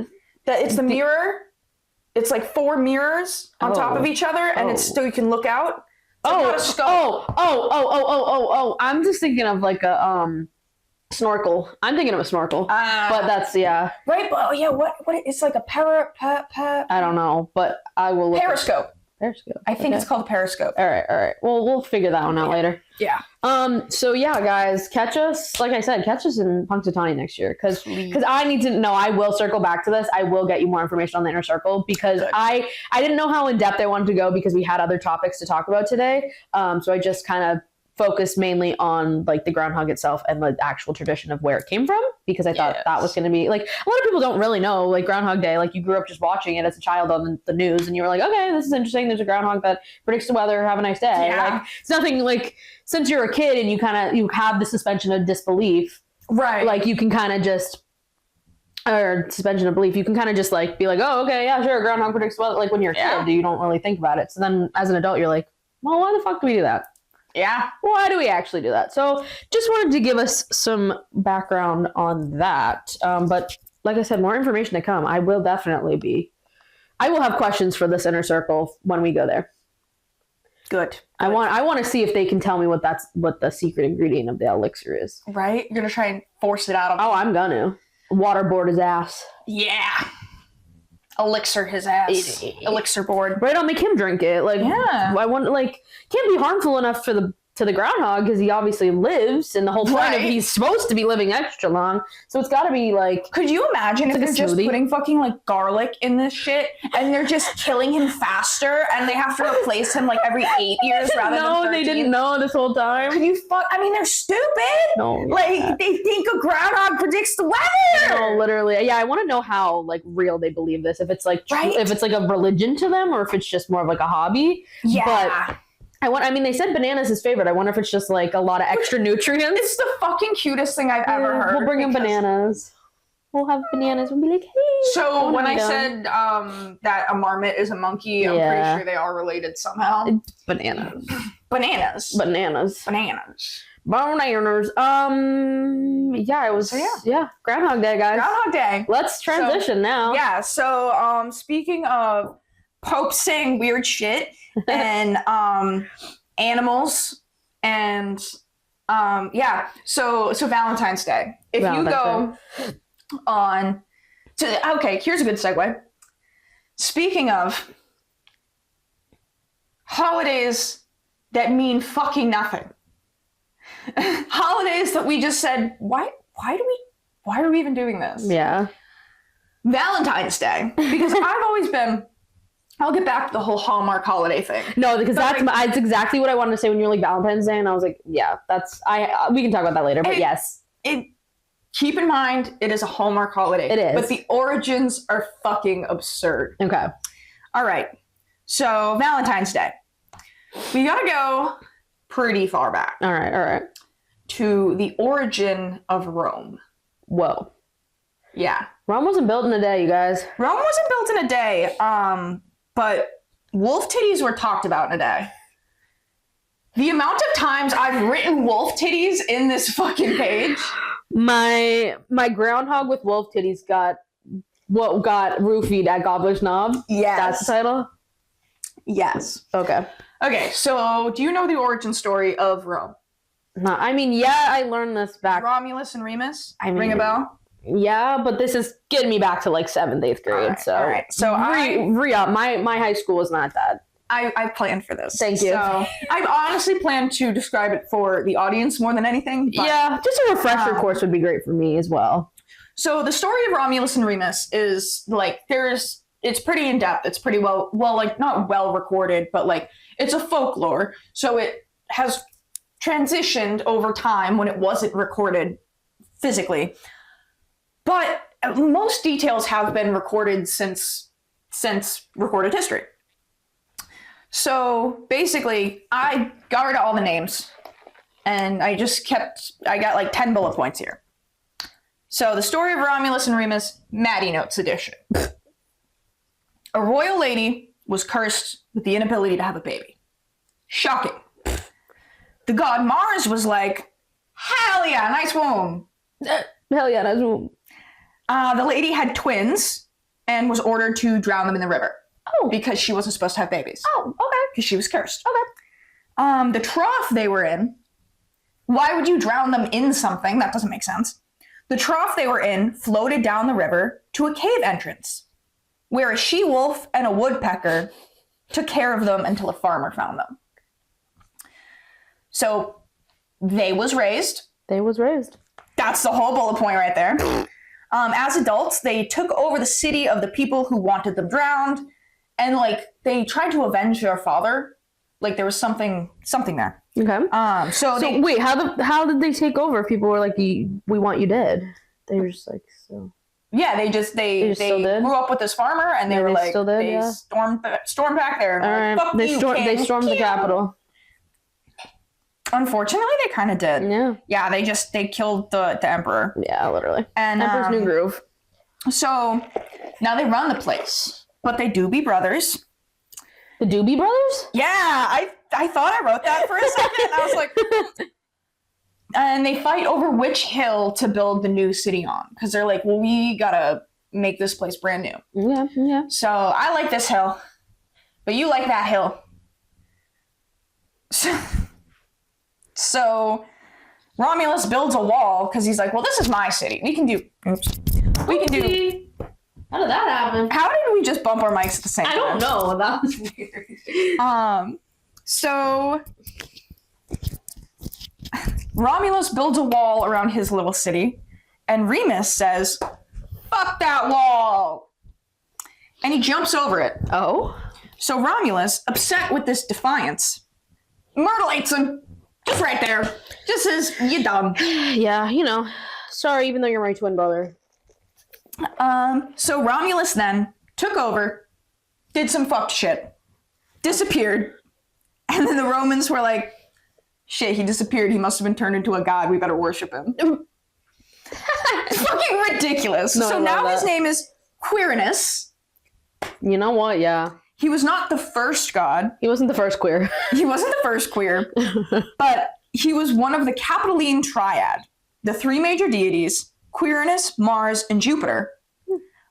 It's the mirror. It's like 4 mirrors on top of each other, and it's so you can look out. Not a scope. I'm just thinking of like a snorkel. I'm thinking of a snorkel, but that's right. But what? It's like a I don't know, but I will look periscope. Periscope. I think it's called a periscope. All right. Well, we'll figure that one out later. Yeah. So yeah, guys, catch us. Like I said, catch us in Punxatawney next year because I need to know. I will circle back to this. I will get you more information on the inner circle because I didn't know how in depth I wanted to go because we had other topics to talk about today. So I just kind of focused mainly on like the groundhog itself and the actual tradition of where it came from because I thought that was going to be like a lot of people don't really know like Groundhog Day. Like you grew up just watching it as a child on the news and you were like, okay, this is interesting. There's a groundhog that predicts the weather. Have a nice day. Yeah. Like it's nothing like since you're a kid and you have the suspension of disbelief, right? Like you can kind of just or suspension of belief. You can kind of just like be like, oh, okay, yeah, sure. Groundhog predicts the weather. Like when you're a kid, you don't really think about it. So then as an adult, you're like, well, why the fuck do we do that? Yeah. Why do we actually do that? So just wanted to give us some background on that. But like I said, more information to come. I will have questions for this inner circle when we go there. Good. I want to see if they can tell me what the secret ingredient of the elixir is. Right? You're going to try and force it out of him. Oh, I'm going to. Waterboard his ass. Yeah. Elixir his ass. Elixir board. Right, I'll make him drink it. Like, I want can't be harmful enough for the to the groundhog because he obviously lives, and the whole point of Right. he's supposed to be living extra long. So it's got to be like. Could you imagine if like a they're just smoothie. putting fucking like garlic in this shit and they're just killing him faster and they have to replace him like every 8 years rather than 13? No, they didn't know this whole time. Could you I mean, they're stupid. No, Like they think a groundhog predicts the weather. No, literally. Yeah, I want to know how like real they believe this. If it's like Right? if it's like a religion to them, or if it's just more of like a hobby. Yeah. But I mean, they said bananas is favorite. I wonder if it's just like a lot of extra nutrients. It's the fucking cutest thing I've ever heard. We'll bring them because- bananas. We'll have bananas. We'll be like, hey. So when I done. said that a marmot is a monkey, I'm Yeah. pretty sure they are related somehow. Bananas. Bananas. Bananas. Bananas. Bananas. Yeah, it was. So, yeah. Yeah. Groundhog Day, guys. Groundhog Day. Let's transition now. Yeah, so speaking of Pope saying weird shit and animals and so Valentine's Day. If you go on to here's a good segue. Speaking of holidays that mean fucking nothing. Holidays that we just said, why are we even doing this? Yeah. Valentine's Day. Because I'll get back to the whole Hallmark holiday thing. No, because But, that's exactly what I wanted to say when you were like Valentine's Day, and I was like, yeah, we can talk about that later, but yes. Keep in mind, it is a Hallmark holiday. It is. But the origins are fucking absurd. Okay. All right. So, Valentine's Day. We gotta go pretty far back All right. to the origin of Rome. Whoa. Yeah. Rome wasn't built in a day, you guys. Rome wasn't built in a day, but wolf titties were talked about in a day. The amount of times I've written wolf titties in this fucking page. My groundhog with wolf titties got roofied at Gobblers Knob. Yes. That's the title? Yes. Okay. Okay, so do you know the origin story of Rome? No, I mean, yeah, I learned this back. Romulus and Remus? I mean, Ring a bell? Yeah, but this is getting me back to like 7th, 8th grade. All right. So re-up. My high school is not that. I planned for this. Thank you. So I've honestly planned to describe it for the audience more than anything. But, Yeah, just a refresher course would be great for me as well. So the story of Romulus and Remus is like it's pretty in depth. It's pretty well like not well recorded, but like it's a folklore. So it has transitioned over time when it wasn't recorded physically. But most details have been recorded since recorded history. So basically, I got rid of all the names, and I got like 10 bullet points here. So the story of Romulus and Remus, Madi Notes edition. A royal lady was cursed with the inability to have a baby. Shocking. The god Mars was like, hell yeah, nice womb. Hell yeah, that's womb. The lady had twins and was ordered to drown them in the river. Oh. Because she wasn't supposed to have babies. Oh, okay. Because she was cursed. Okay. The trough they were in, why would you drown them in something? That doesn't make sense. The trough they were in floated down the river to a cave entrance, where a she-wolf and a woodpecker took care of them until a farmer found them. So, they was raised. They was raised. That's the whole bullet point right there. As adults, they took over the city of the people who wanted them drowned, and like they tried to avenge their father. Like there was something there. Okay. So wait, how did they take over? If people were like, "We want you dead." They were just like, so. Yeah, they still did? grew up with this farmer, and they were like, still did, they yeah. stormed back there. And All were right. like, fuck They you, they stormed the Kill. Capitol. Unfortunately, they kind of did. Yeah. Yeah, they killed the emperor. Yeah, literally. And Emperor's New Groove. So now they run the place, but they do be brothers. The Doobie Brothers? Yeah, I thought I wrote that for a second. I was like, and they fight over which hill to build the new city on, because they're like, well, we gotta make this place brand new. Yeah. So I like this hill, but you like that hill. So Romulus builds a wall because he's like, well, this is my city. We can do. How did that happen? How did we just bump our mics at the same time? I don't know. That was weird. So Romulus builds a wall around his little city, and Remus says, "Fuck that wall!" And he jumps over it. Oh? So Romulus, upset with this defiance, myrtleates him. Just right there. Just says, "You dumb." Yeah, you know. Sorry, even though you're my twin brother. So Romulus then took over, did some fucked shit, disappeared, and then the Romans were like, "Shit, he disappeared. He must have been turned into a god. We better worship him." It's fucking ridiculous. No, so I love now that. his name is Quirinus. You know what? Yeah. He was not the first god. He wasn't the first queer. He wasn't the first queer, but he was one of the Capitoline Triad, the three major deities, Quirinus, Mars, and Jupiter,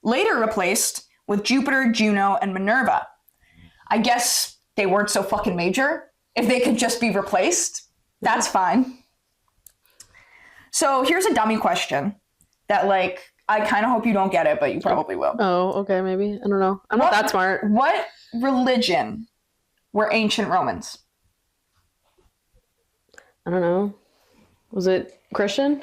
later replaced with Jupiter, Juno, and Minerva. I guess they weren't so fucking major. If they could just be replaced, that's fine. So here's a dummy question that, like, I kind of hope you don't get it, but you probably will. Oh, okay, maybe. I don't know. I'm not that smart. What religion were ancient Romans? I don't know. Was it Christian?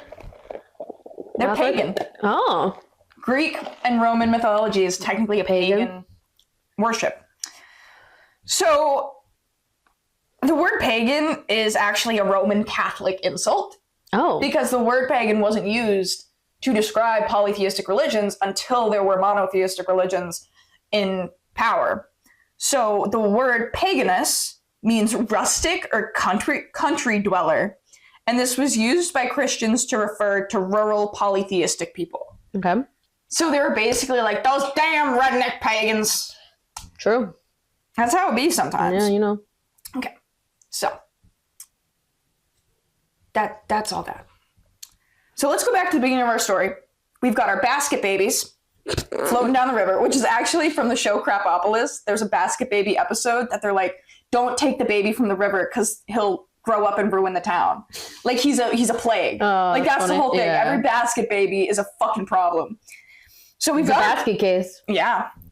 They're Catholic? pagan. Oh. Greek and Roman mythology is technically a pagan worship. So the word pagan is actually a Roman Catholic insult Oh. because the word pagan wasn't used to describe polytheistic religions until there were monotheistic religions in power. So the word paganus means rustic or country dweller. And this was used by Christians to refer to rural polytheistic people. Okay. So they were basically like, "Those damn redneck pagans." True. That's how it be sometimes. Yeah, you know. Okay. So that's all that. So let's go back to the beginning of our story. We've got our basket babies floating down the river, which is actually from the show Crapopolis. There's a basket baby episode that they're like, "Don't take the baby from the river because he'll grow up and ruin the town." Like he's a plague. Like that's funny. the whole thing. Yeah. Every basket baby is a fucking problem. So we've It's a got basket case.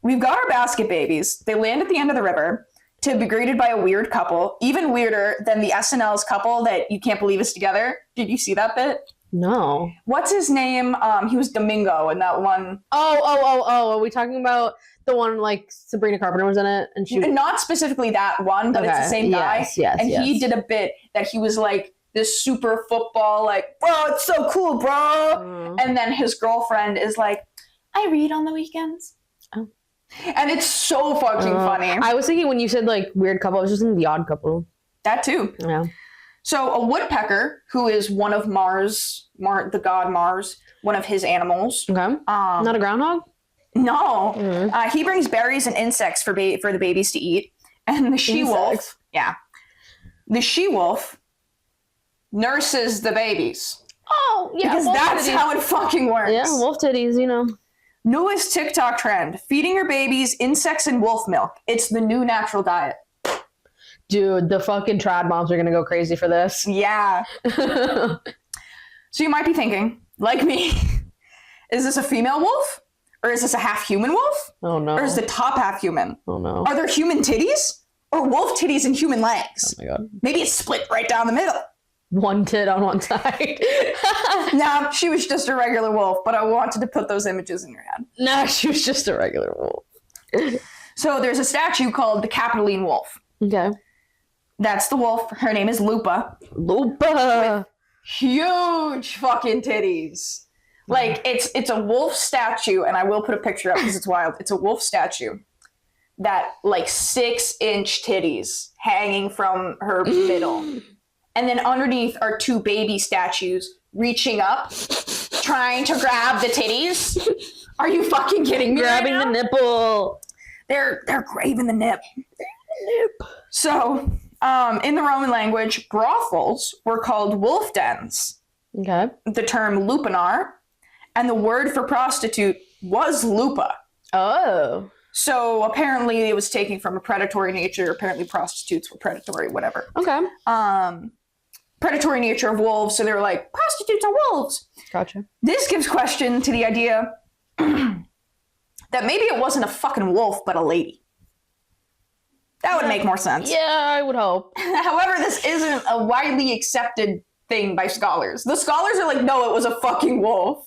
we've got our basket babies. They land at the end of the river to be greeted by a weird couple, even weirder than the SNL's couple that you can't believe is together. Did you see that bit? No. What's his name? He was Domingo in that one. Oh. Are we talking about the one like Sabrina Carpenter was in it? And she Not specifically that one, but it's the same guy. Yes, and he did a bit that he was like this super football, like, "Bro, it's so cool, bro." Mm. And then his girlfriend is like, "I read on the weekends." Oh. And it's so fucking funny. I was thinking when you said like weird couple, I was just thinking the odd couple. That too. Yeah. So a woodpecker, who is one of the god Mars, one of his animals. Okay. Not a groundhog? No. Mm. He brings berries and insects for the babies to eat. And the she-wolf, the she-wolf nurses the babies. Oh, yeah. Because that's how it fucking works. Yeah, wolf titties, you know. Newest TikTok trend, feeding your babies insects and wolf milk. It's the new natural diet. Dude, the fucking trad moms are gonna go crazy for this. Yeah. So you might be thinking, like me, is this a female wolf? Or is this a half human wolf? Oh no. Or is the top half human? Oh no. Are there human titties? Or wolf titties and human legs? Oh my god. Maybe it's split right down the middle. One tit on one side. Nah, she was just a regular wolf, but I wanted to put those images in your head. Nah, she was just a regular wolf. So there's a statue called the Capitoline Wolf. Okay. That's the wolf. Her name is Lupa. Lupa. Huge fucking titties. Like, it's a wolf statue, and I will put a picture up because it's wild. It's a wolf statue that, like, 6-inch titties hanging from her middle. And then underneath are 2 baby statues reaching up, trying to grab the titties. Are you fucking kidding me? Grabbing right the now? nipple. They're craving the nip. So, in the Roman language, brothels were called wolf dens. Okay. The term lupanar, and the word for prostitute was lupa. Oh. So apparently it was taken from a predatory nature. Apparently prostitutes were predatory, whatever. Okay. Predatory nature of wolves, so they were like, prostitutes are wolves. Gotcha. This gives question to the idea that maybe it wasn't a fucking wolf, but a lady. That would make more sense. Yeah, I would hope. However, this isn't a widely accepted thing by scholars. The scholars are like, no, it was a fucking wolf.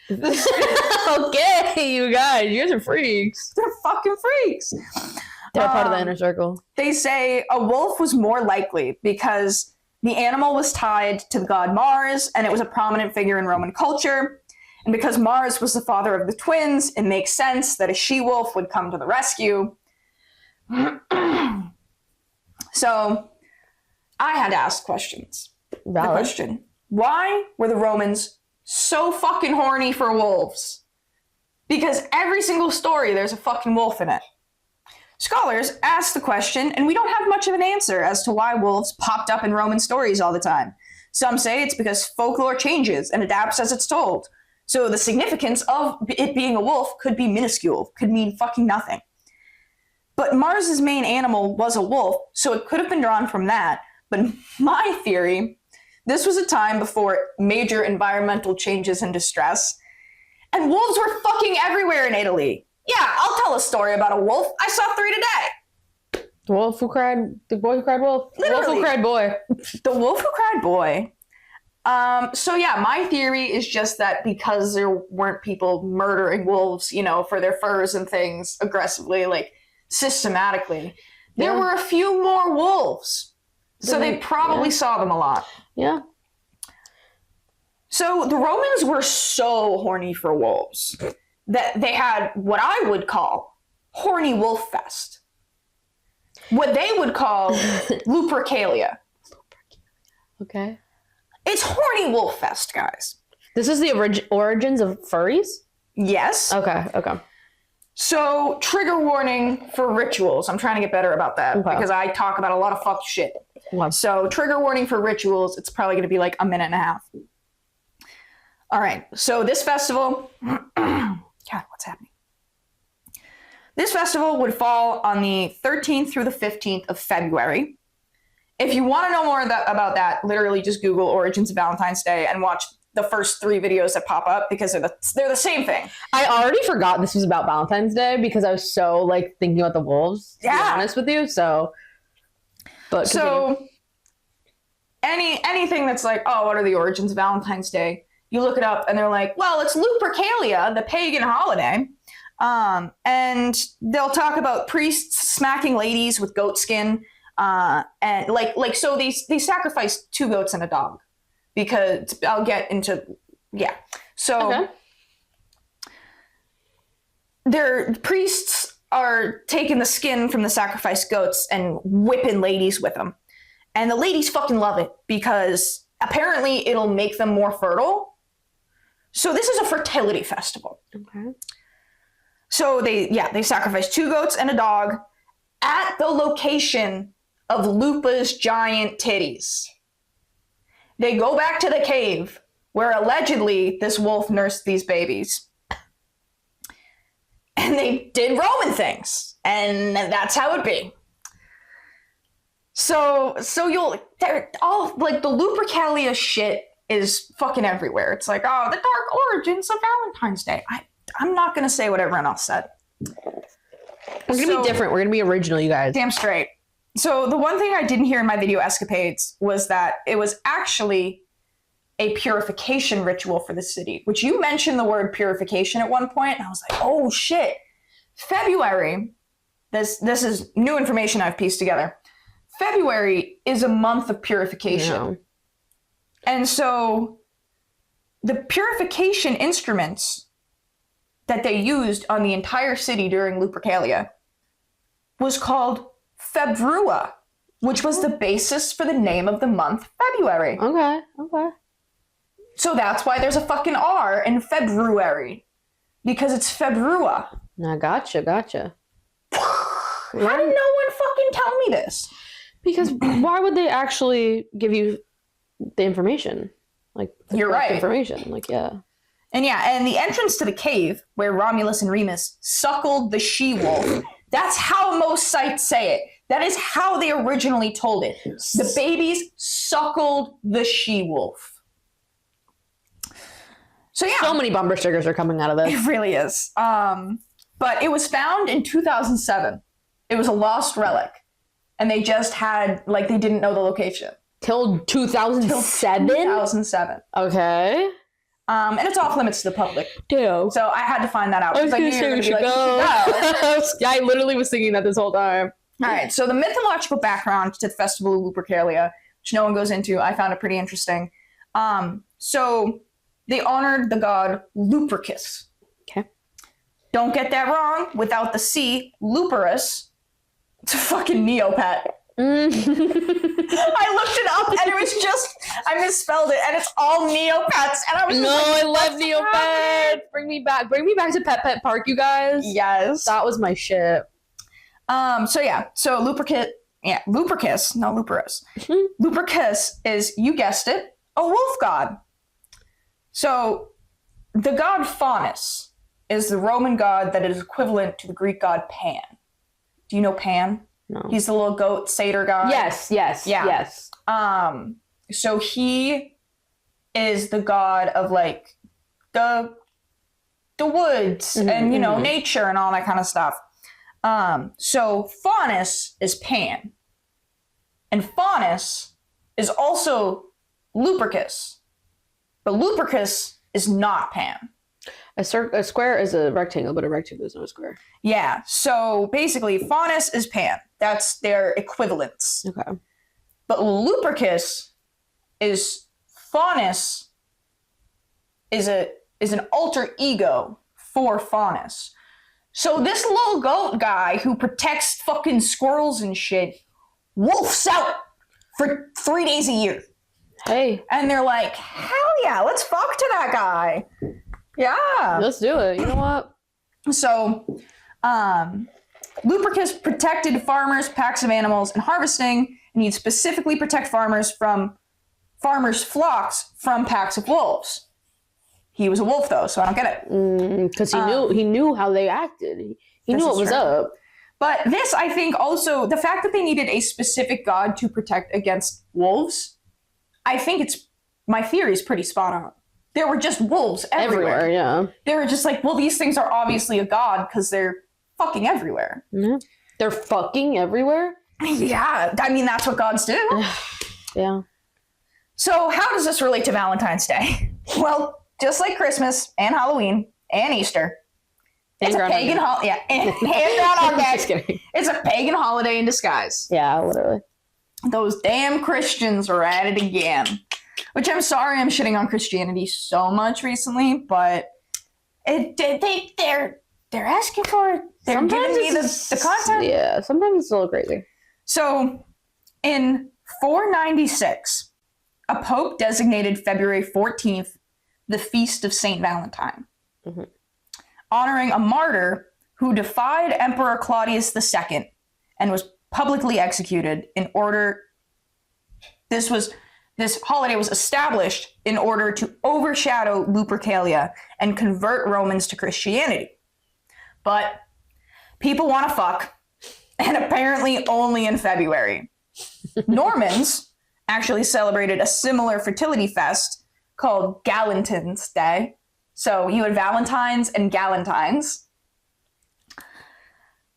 Okay, you guys are freaks. They're fucking freaks. They're part of the inner circle. They say a wolf was more likely because the animal was tied to the god Mars, and it was a prominent figure in Roman culture. And because Mars was the father of the twins, it makes sense that a she-wolf would come to the rescue. So, I had to ask questions. Valid. The question, why were the Romans so fucking horny for wolves? Because every single story, there's a fucking wolf in it. Scholars ask the question, and we don't have much of an answer as to why wolves popped up in Roman stories all the time. Some say it's because folklore changes and adapts as it's told. So the significance of it being a wolf could be minuscule, could mean fucking nothing. But Mars's main animal was a wolf, so it could have been drawn from that. But my theory, this was a time before major environmental changes and distress, and wolves were fucking everywhere in Italy. Yeah, I'll tell a story about a wolf. I saw 3 today. The wolf who cried, the boy who cried wolf. The wolf who cried boy. The wolf who cried boy. So yeah, my theory is just that because there weren't people murdering wolves, you know, for their furs and things aggressively, like systematically, there were a few more wolves. So they probably saw them a lot. Yeah. So the Romans were so horny for wolves that they had what I would call horny wolf fest. What they would call Lupercalia. Okay. It's horny wolf fest, guys. This is the origins of furries? Yes. Okay. So, trigger warning for rituals. I'm trying to get better about that because I talk about a lot of fucked shit. Wow. So, trigger warning for rituals. It's probably going to be like a minute and a half. All right. So, this festival... God, what's happening? This festival would fall on the 13th through the 15th of February. If you want to know more about that, literally just Google Origins of Valentine's Day and watch the first 3 videos that pop up because they're the same thing. I already forgot this was about Valentine's Day because I was so like thinking about the wolves, to be honest with you. So anything that's like, oh, what are the origins of Valentine's Day? You look it up and they're like, well, it's Lupercalia, the pagan holiday. And they'll talk about priests smacking ladies with goat skin. And so they sacrifice 2 goats and a dog because I'll get into, So their priests are taking the skin from the sacrificed goats and whipping ladies with them. And the ladies fucking love it because apparently it'll make them more fertile. So this is a fertility festival. Okay. So they sacrifice 2 goats and a dog at the location of Lupa's giant titties. They go back to the cave where allegedly this wolf nursed these babies. And they did Roman things. And that's how it be. So they're all like the Lupercalia shit is fucking everywhere. It's like, oh, the dark origins of Valentine's Day. I'm not going to say what everyone else said. We're going to be different. We're going to be original, you guys. Damn straight. So the one thing I didn't hear in my video escapades was that it was actually a purification ritual for the city, which you mentioned the word purification at one point, and I was like, oh shit. February, this is new information I've pieced together. February is a month of purification. Yeah. And so the purification instruments that they used on the entire city during Lupercalia was called Februa, which was the basis for the name of the month February. Okay. So that's why there's a fucking R in February. Because it's Februa. I gotcha. How did no one fucking tell me this? Because why would they actually give you the information? Like, you're right. Information. Like, yeah. And the entrance to the cave where Romulus and Remus suckled the she-wolf, that's how most sites say it. That is how they originally told it. The babies suckled the she-wolf. So yeah. So many bumper stickers are coming out of this. It really is. But it was found in 2007. It was a lost relic. And they just had, they didn't know the location. Till 2007? 2007. Okay. And it's off limits to the public. Damn. So I had to find that out. I was going to say we should go. I literally was thinking that this whole time. All right, so the mythological background to the festival of Lupercalia, which no one goes into, I found it pretty interesting. So they honored the god Lupercus. Okay. Don't get that wrong. Without the C, Luperus. It's a fucking Neopet. I looked it up and it was just, I misspelled it and it's all Neopets. And I was just I love Neopets. Bring me back to Pet Park, you guys. Yes. That was my shit. So Lupercus, not Luperus. Lupercus is, you guessed it, a wolf god. So the god Faunus is the Roman god that is equivalent to the Greek god Pan. Do you know Pan? No. He's the little goat satyr god. Yes. So he is the god of like the woods and nature and all that kind of stuff. So Faunus is Pan. And Faunus is also Lupercus. But Lupercus is not Pan. A square is a rectangle, but a rectangle is not a square. Yeah, so basically Faunus is Pan. That's their equivalents. Okay. But Lupercus is Faunus is an alter ego for Faunus. So this little goat guy who protects fucking squirrels and shit wolfs out for 3 days a year. Hey. And they're like, hell yeah, let's fuck to that guy. Yeah. Let's do it. You know what? So, Lupercus protected farmers, packs of animals, and harvesting, and he'd specifically protect farmers' flocks from packs of wolves. He was a wolf, though, so I don't get it. Because he knew how they acted. He knew what was up. But this, I think, also, the fact that they needed a specific god to protect against wolves, I think my theory is pretty spot on. There were just wolves everywhere. Yeah. They were just like, well, these things are obviously a god because they're fucking everywhere. Mm-hmm. They're fucking everywhere? Yeah. I mean, that's what gods do. Yeah. So how does this relate to Valentine's Day? Well, just like Christmas and Halloween and Easter, it's a pagan holiday. Yeah, and Groundhog Day. Just kidding. It's a pagan holiday in disguise. Yeah, literally. Those damn Christians are at it again. Which I'm sorry, I'm shitting on Christianity so much recently, but they're asking for it. They're giving me the content. Yeah, sometimes it's a little crazy. So, in 496, a pope designated February 14th the feast of Saint Valentine, honoring a martyr who defied Emperor Claudius II and was publicly executed in order. This holiday was established in order to overshadow Lupercalia and convert Romans to Christianity. But people want to fuck, and apparently only in February. Normans actually celebrated a similar fertility fest called Galentine's Day. So you had Valentines and Galentines.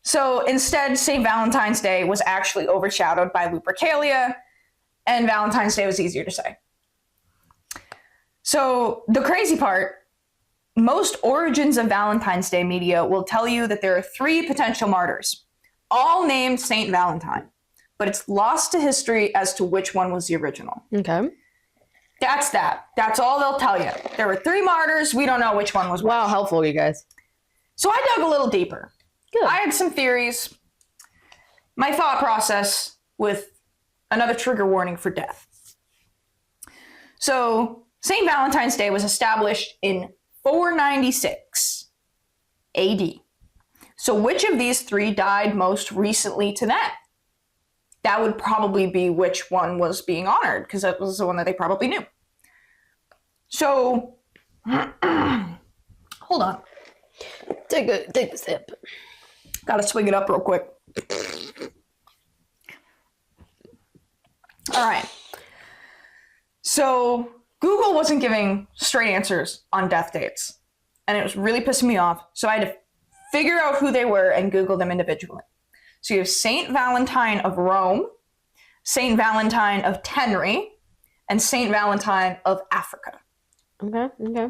So instead, St. Valentine's Day was actually overshadowed by Lupercalia, and Valentine's Day was easier to say. So the crazy part, most origins of Valentine's Day media will tell you that there are 3 potential martyrs, all named Saint Valentine, but it's lost to history as to which one was the original. Okay. That's that. That's all they'll tell you. There were 3 martyrs. We don't know which one was which. Wow, helpful, you guys. So I dug a little deeper. Good. I had some theories. My thought process with another trigger warning for death. So, St. Valentine's Day was established in 496 AD. So, which of these 3 died most recently to that? That would probably be which one was being honored, because that was the one that they probably knew. So, hold on. Take a sip. Gotta swing it up real quick. All right. So Google wasn't giving straight answers on death dates, and it was really pissing me off. So I had to figure out who they were and Google them individually. So you have Saint Valentine of Rome, Saint Valentine of Tenerife, and Saint Valentine of Africa. Okay.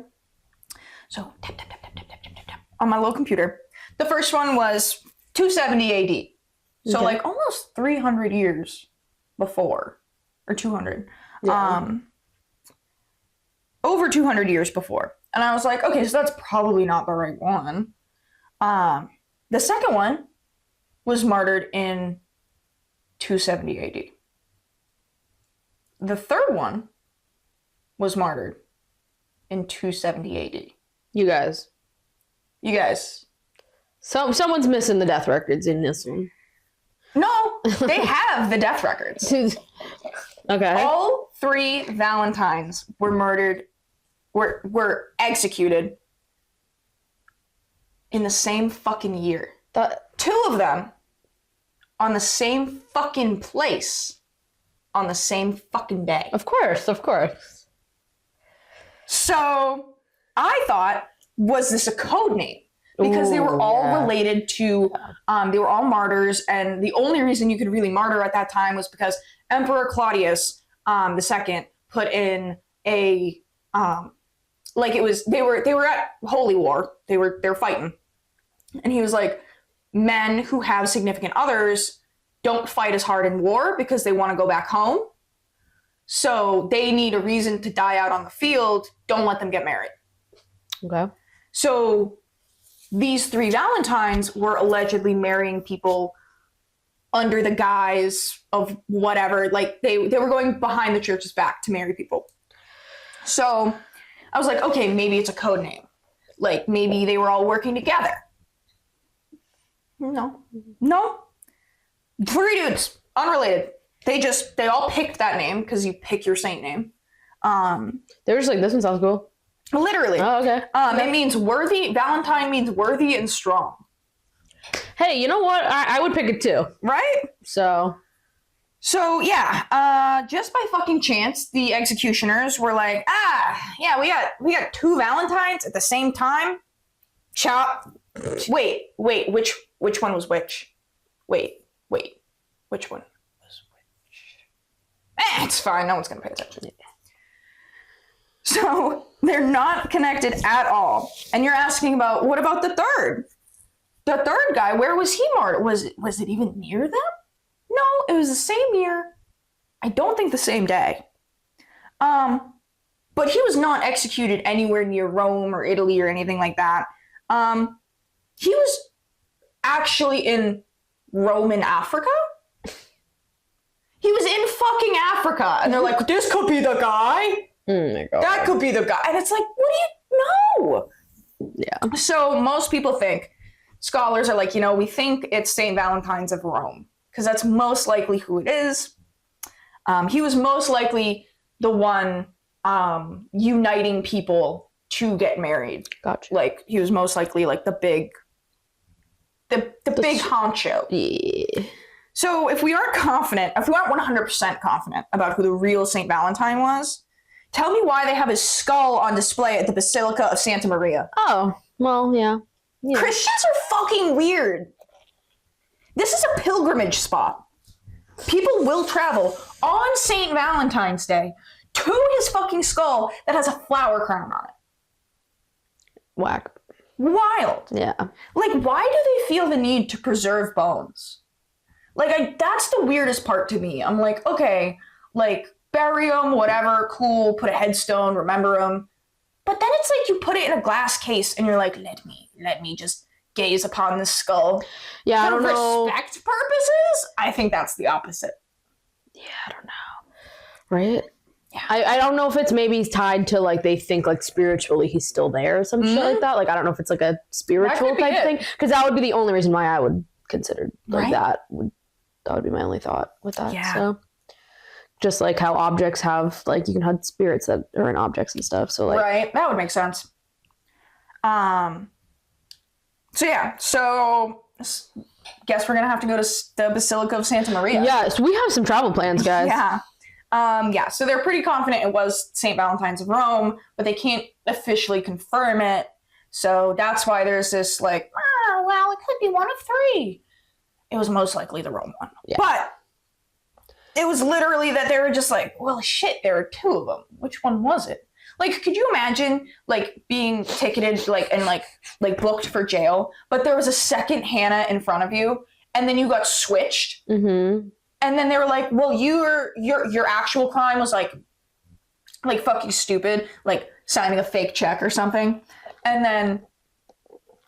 So, on my little computer. The first one was 270 AD. So, Okay. like, almost 300 years before. Or 200. Yeah. Over 200 years before. And I was like, okay, so that's probably not the right one. The second one was martyred in 270 AD. The third one was martyred in 270 AD. You guys. Someone's missing the death records in this one. No, they have the death records. Okay. All 3 Valentines were murdered, were executed in the same fucking year. 2 of them on the same fucking place on the same fucking day. Of course. So I thought, was this a code name? Because they were all related to, they were all martyrs, and the only reason you could really martyr at that time was because Emperor Claudius II put in a, like it was, they were at holy war, they were fighting, and he was like, men who have significant others don't fight as hard in war because they want to go back home, so they need a reason to die out on the field. Don't let them get married. Okay. So these 3 Valentines were allegedly marrying people under the guise of whatever. Like, they were going behind the church's back to marry people. So I was like, okay, maybe it's a code name. Like, maybe they were all working together. No. 3 dudes, unrelated. They all picked that name because you pick your saint name. They were just like, this one sounds cool. Literally. Oh, okay. It means worthy. Valentine means worthy and strong. Hey, you know what? I would pick it too. Right? So yeah, just by fucking chance, the executioners were like, yeah, we got 2 Valentines at the same time. Chop. Wait, which one was which? Wait, which one was which? It's fine, no one's gonna pay attention. So they're not connected at all. And you're asking about, what about the third? The third guy, where was he martyred? Was it even near them? No, it was the same year. I don't think the same day. But he was not executed anywhere near Rome or Italy or anything like that. He was actually in Roman Africa. He was in fucking Africa. And they're like, this could be the guy. Oh my God. That could be the guy. And it's like, what do you know? Yeah. So most people think, scholars are like, we think it's St. Valentine's of Rome, because that's most likely who it is. He was most likely the one uniting people to get married. Gotcha. Like, he was most likely like the big honcho. Yeah. So if we aren't 100% confident about who the real St. Valentine was, tell me why they have his skull on display at the Basilica of Santa Maria. Oh, well, yeah. Christians are fucking weird. This is a pilgrimage spot. People will travel on St. Valentine's Day to his fucking skull that has a flower crown on it. Whack. Wild. Yeah. Like, why do they feel the need to preserve bones? Like, that's the weirdest part to me. I'm like, okay, like, bury them, whatever, cool, put a headstone, remember them. But then it's like you put it in a glass case and you're like, let me just gaze upon this skull. Yeah, I For don't know. respect purposes, I think that's the opposite. Yeah, I don't know. Right? Yeah. I don't know if it's maybe tied to, like, they think, like, spiritually he's still there or some shit like that. Like, I don't know if it's, like, a spiritual type thing. Because that would be the only reason why I would consider, like, that would be my only thought with that. Yeah. So, just like how objects have, like, you can have spirits that are in objects and stuff. So, like, right, that would make sense. So yeah, guess we're gonna have to go to the Basilica of Santa Maria. Yeah, so we have some travel plans, guys. Yeah. So they're pretty confident it was St. Valentine's of Rome, but they can't officially confirm it. So that's why there's this, like, well, it could be one of 3. It was most likely the Rome one. Yeah. But it was literally that they were just like, well, shit, there are two of them. Which one was it? Like, could you imagine, like, being ticketed, like, and, like booked for jail, but there was a second Hanah in front of you, and then you got switched? Mm-hmm. And then they were like, well, your actual crime was, like, fuck you, stupid, like, signing a fake check or something. And then,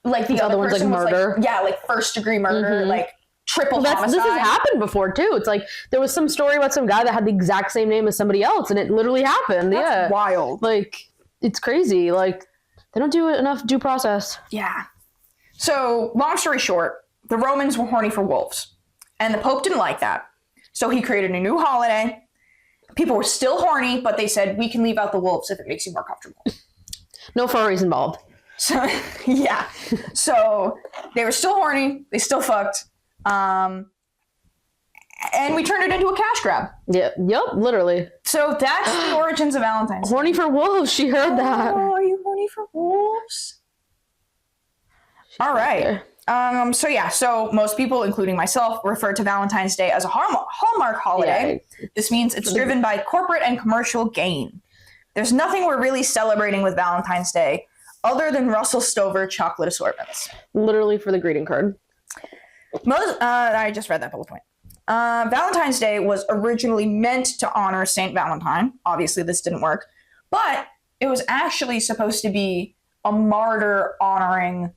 like, the other one's, person like, was, murder. like, yeah, like, first-degree murder, like, triple homicide. This has happened before too. It's like there was some story about some guy that had the exact same name as somebody else, and it literally happened. That's wild. Like, it's crazy. Like, they don't do enough due process. Yeah. So, long story short, the Romans were horny for wolves, and the Pope didn't like that. So he created a new holiday. People were still horny, but they said, we can leave out the wolves if it makes you more comfortable. No furries involved. So, yeah. So they were still horny. They still fucked. And we turned it into a cash grab. Yeah, yep, literally. So that's the origins of Valentine's. Horny for wolves. She heard that. Oh, are you horny for wolves? All right. So most people, including myself, refer to Valentine's Day as a Hallmark holiday. Yeah. This means it's driven by corporate and commercial gain. There's nothing we're really celebrating with Valentine's Day other than Russell Stover chocolate assortments. Literally for the greeting card. I just read that bullet point. Valentine's Day was originally meant to honor Saint Valentine. Obviously, this didn't work. But it was actually supposed to be a martyr honoring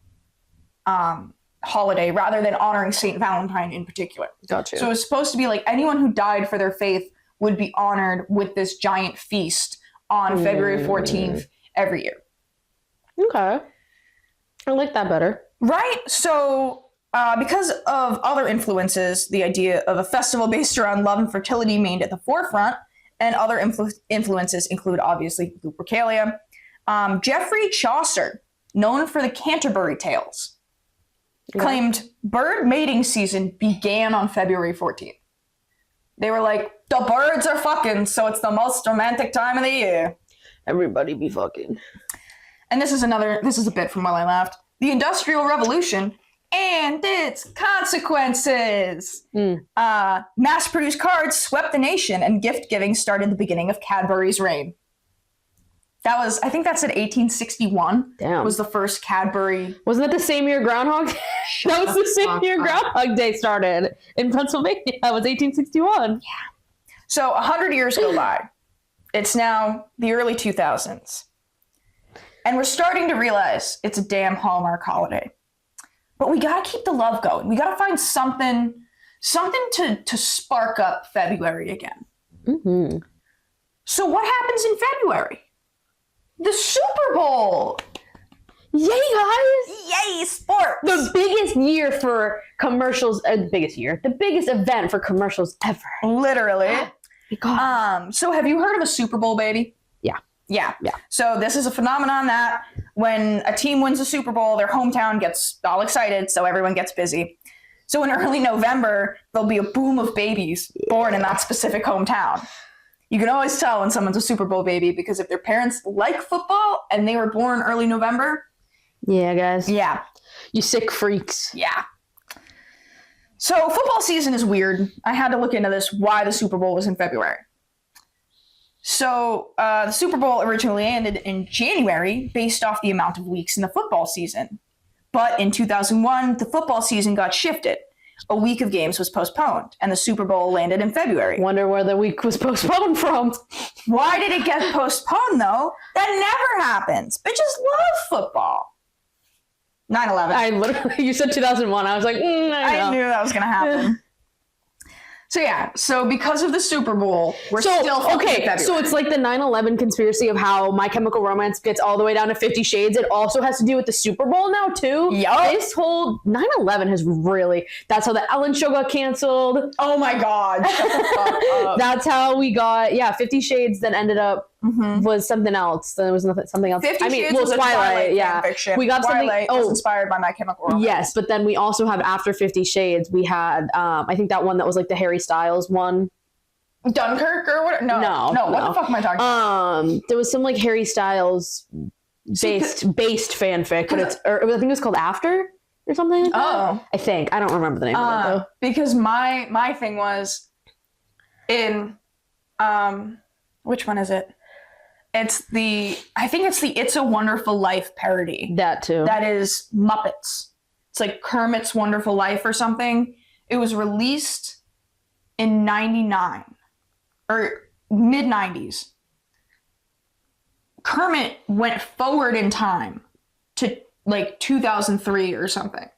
holiday rather than honoring Saint Valentine in particular. Gotcha. So it was supposed to be like anyone who died for their faith would be honored with this giant feast on February 14th every year. Okay. I like that better. Right? So... because of other influences, the idea of a festival based around love and fertility remained at the forefront, and other influences include, obviously, Lupercalia. Geoffrey Chaucer, known for the Canterbury Tales, claimed bird mating season began on February 14th. They were like, the birds are fucking, so it's the most romantic time of the year. Everybody be fucking. And this is a bit from While I Laughed. The Industrial Revolution and its consequences. Mass-produced cards swept the nation, and gift-giving started the beginning of Cadbury's reign. I think that's in 1861. Damn. Was the first Cadbury. Wasn't that the same year Groundhog? That was the same year Groundhog Day started in Pennsylvania. That was 1861. Yeah. So 100 years go by. It's now the early 2000s. And we're starting to realize it's a damn Hallmark holiday. But we gotta keep the love going. We gotta find something to spark up February again. Mm-hmm. So what happens in February? The Super Bowl! Yay, guys! Yay, sports! The biggest year for commercials, the biggest event for commercials ever. Literally. God. So have you heard of a Super Bowl, baby? Yeah. So this is a phenomenon that when a team wins a Super Bowl, their hometown gets all excited, so everyone gets busy. So in early November, there'll be a boom of babies born in that specific hometown. You can always tell when someone's a Super Bowl baby because if their parents like football and they were born early November. Yeah, guys. Yeah. You sick freaks. Yeah. So football season is weird. I had to look into this, why the Super Bowl was in February. So the Super Bowl originally ended in January based off the amount of weeks in the football season. But in 2001, the football season got shifted. A week of games was postponed, and the Super Bowl landed in February. Wonder where the week was postponed from. Why did it get postponed, though? That never happens. Bitches love football. 9/11. You said 2001. I was like, I knew that was going to happen. So because of the Super Bowl, we're still okay. February. So it's like the 9/11 conspiracy of how My Chemical Romance gets all the way down to 50 Shades. It also has to do with the Super Bowl now too. Yup. This whole 9/11 has really. That's how the Ellen Show got canceled. Oh my God! Shut the fuck up. That's how we got 50 Shades. Then ended up was something else. Then it was something else. 50 Shades was Twilight fiction. We got Twilight something. was inspired by My Chemical Romance. Yes, but then we also have after 50 Shades. We had I think that one that was like the Harry Styles one. Dunkirk or what? No. What the fuck am I talking about? There was some like Harry Styles based fanfic, but I think it was called After or something like that. I think I don't remember the name of it though. Because my thing was in which one is it? I think it's the It's a Wonderful Life parody. That too. That is Muppets. It's like Kermit's Wonderful Life or something. It was released in 99 or mid 90s. Kermit went forward in time to like 2003 or something.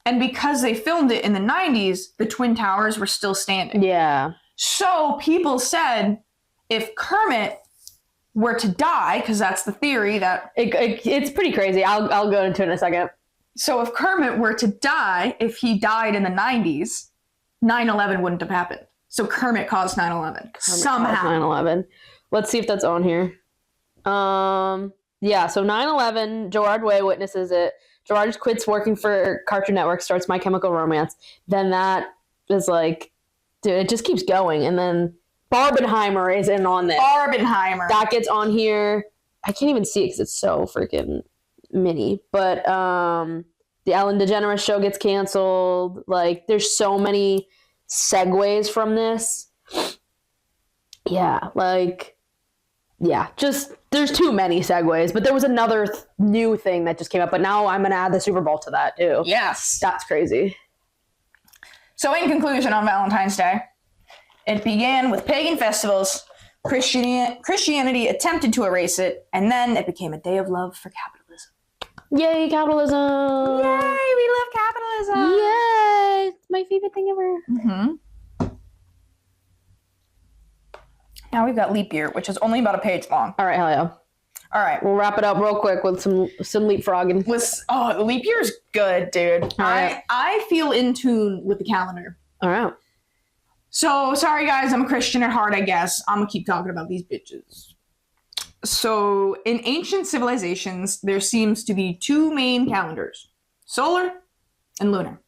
And because they filmed it in the 90s, the Twin Towers were still standing. Yeah. So people said if Kermit were to die, because that's the theory that... It's pretty crazy. I'll go into it in a second. So if Kermit were to die, if he died in the 90s, 9/11 wouldn't have happened. So Kermit caused 9/11. Somehow. 9/11. Let's see if that's on here. Yeah, so 9/11, Gerard Way witnesses it. Gerard quits working for Cartoon Network, starts My Chemical Romance. Then that is like, dude, it just keeps going. And then Barbenheimer is in on this. Barbenheimer. That gets on here. I can't even see it because it's so freaking mini. But the Ellen DeGeneres show gets canceled. Like, there's so many segues from this. Yeah, like... Yeah, just there's too many segues, but there was another new thing that just came up. But now I'm gonna add the Super Bowl to that too. Yes, that's crazy. So, in conclusion, on Valentine's Day, it began with pagan festivals. Christianity attempted to erase it, and then it became a day of love for capitalism. Yay, capitalism! Yay, we love capitalism! Yay, it's my favorite thing ever. Mm-hmm. Now we've got leap year, which is only about a page long. All right, hell yeah. All right. We'll wrap it up real quick with some leapfrogging. The leap year is good, dude. Right. I feel in tune with the calendar. All right. So, sorry guys, I'm a Christian at heart, I guess. I'm going to keep talking about these bitches. So, in ancient civilizations, there seems to be two main calendars. Solar and lunar.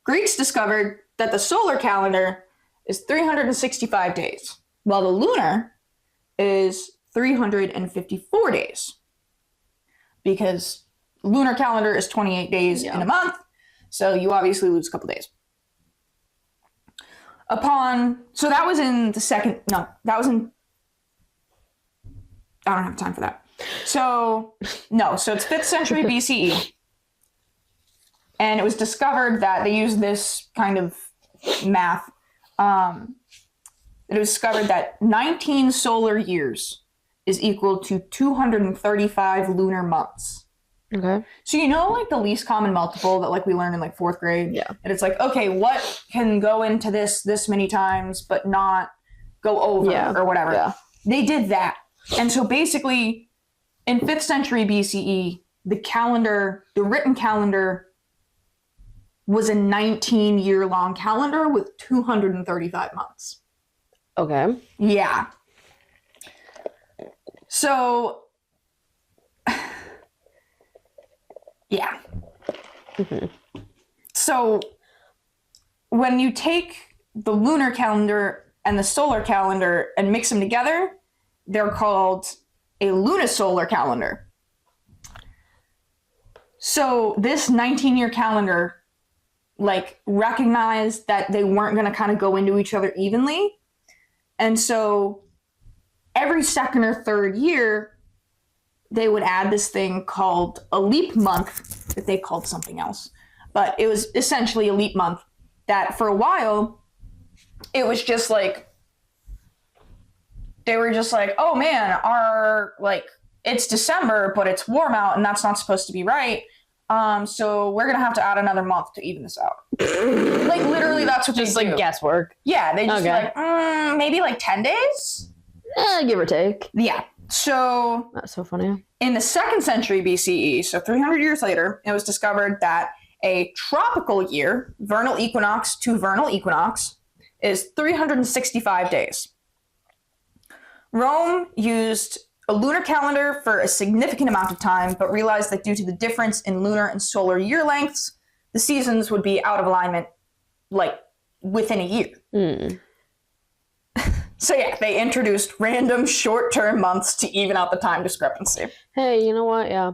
Greeks discovered that the solar calendar is 365 days, while the lunar is 354 days. Because lunar calendar is 28 days in a month, so you obviously lose a couple days. So that was in I don't have time for that. So it's 5th century BCE. And it was discovered that they used this kind of math. It was discovered that 19 solar years is equal to 235 lunar months. Okay. So like the least common multiple that like we learned in like 4th grade? Yeah. And it's like, okay, what can go into this many times but not go over or whatever? Yeah. They did that. And so basically in 5th century BCE, the written calendar was a 19-year-long calendar with 235 months. Okay. Yeah. So, yeah. Mm-hmm. So, when you take the lunar calendar and the solar calendar and mix them together, they're called a lunisolar calendar. So, this 19-year calendar recognized that they weren't going to kind of go into each other evenly. And so every second or third year, they would add this thing called a leap month that they called something else. But it was essentially a leap month that for a while, it was just like, they were just like, oh man, it's December, but it's warm out and that's not supposed to be right. So we're going to have to add another month to even this out. Literally, that's what just they do. Guesswork. Yeah, they just maybe 10 days? Give or take. Yeah. So... That's so funny. In the 2nd century BCE, so 300 years later, it was discovered that a tropical year, vernal equinox to vernal equinox, is 365 days. Rome used a lunar calendar for a significant amount of time, but realized that due to the difference in lunar and solar year lengths, the seasons would be out of alignment, within a year. Mm. So yeah, they introduced random short-term months to even out the time discrepancy. Hey, you know what? Yeah.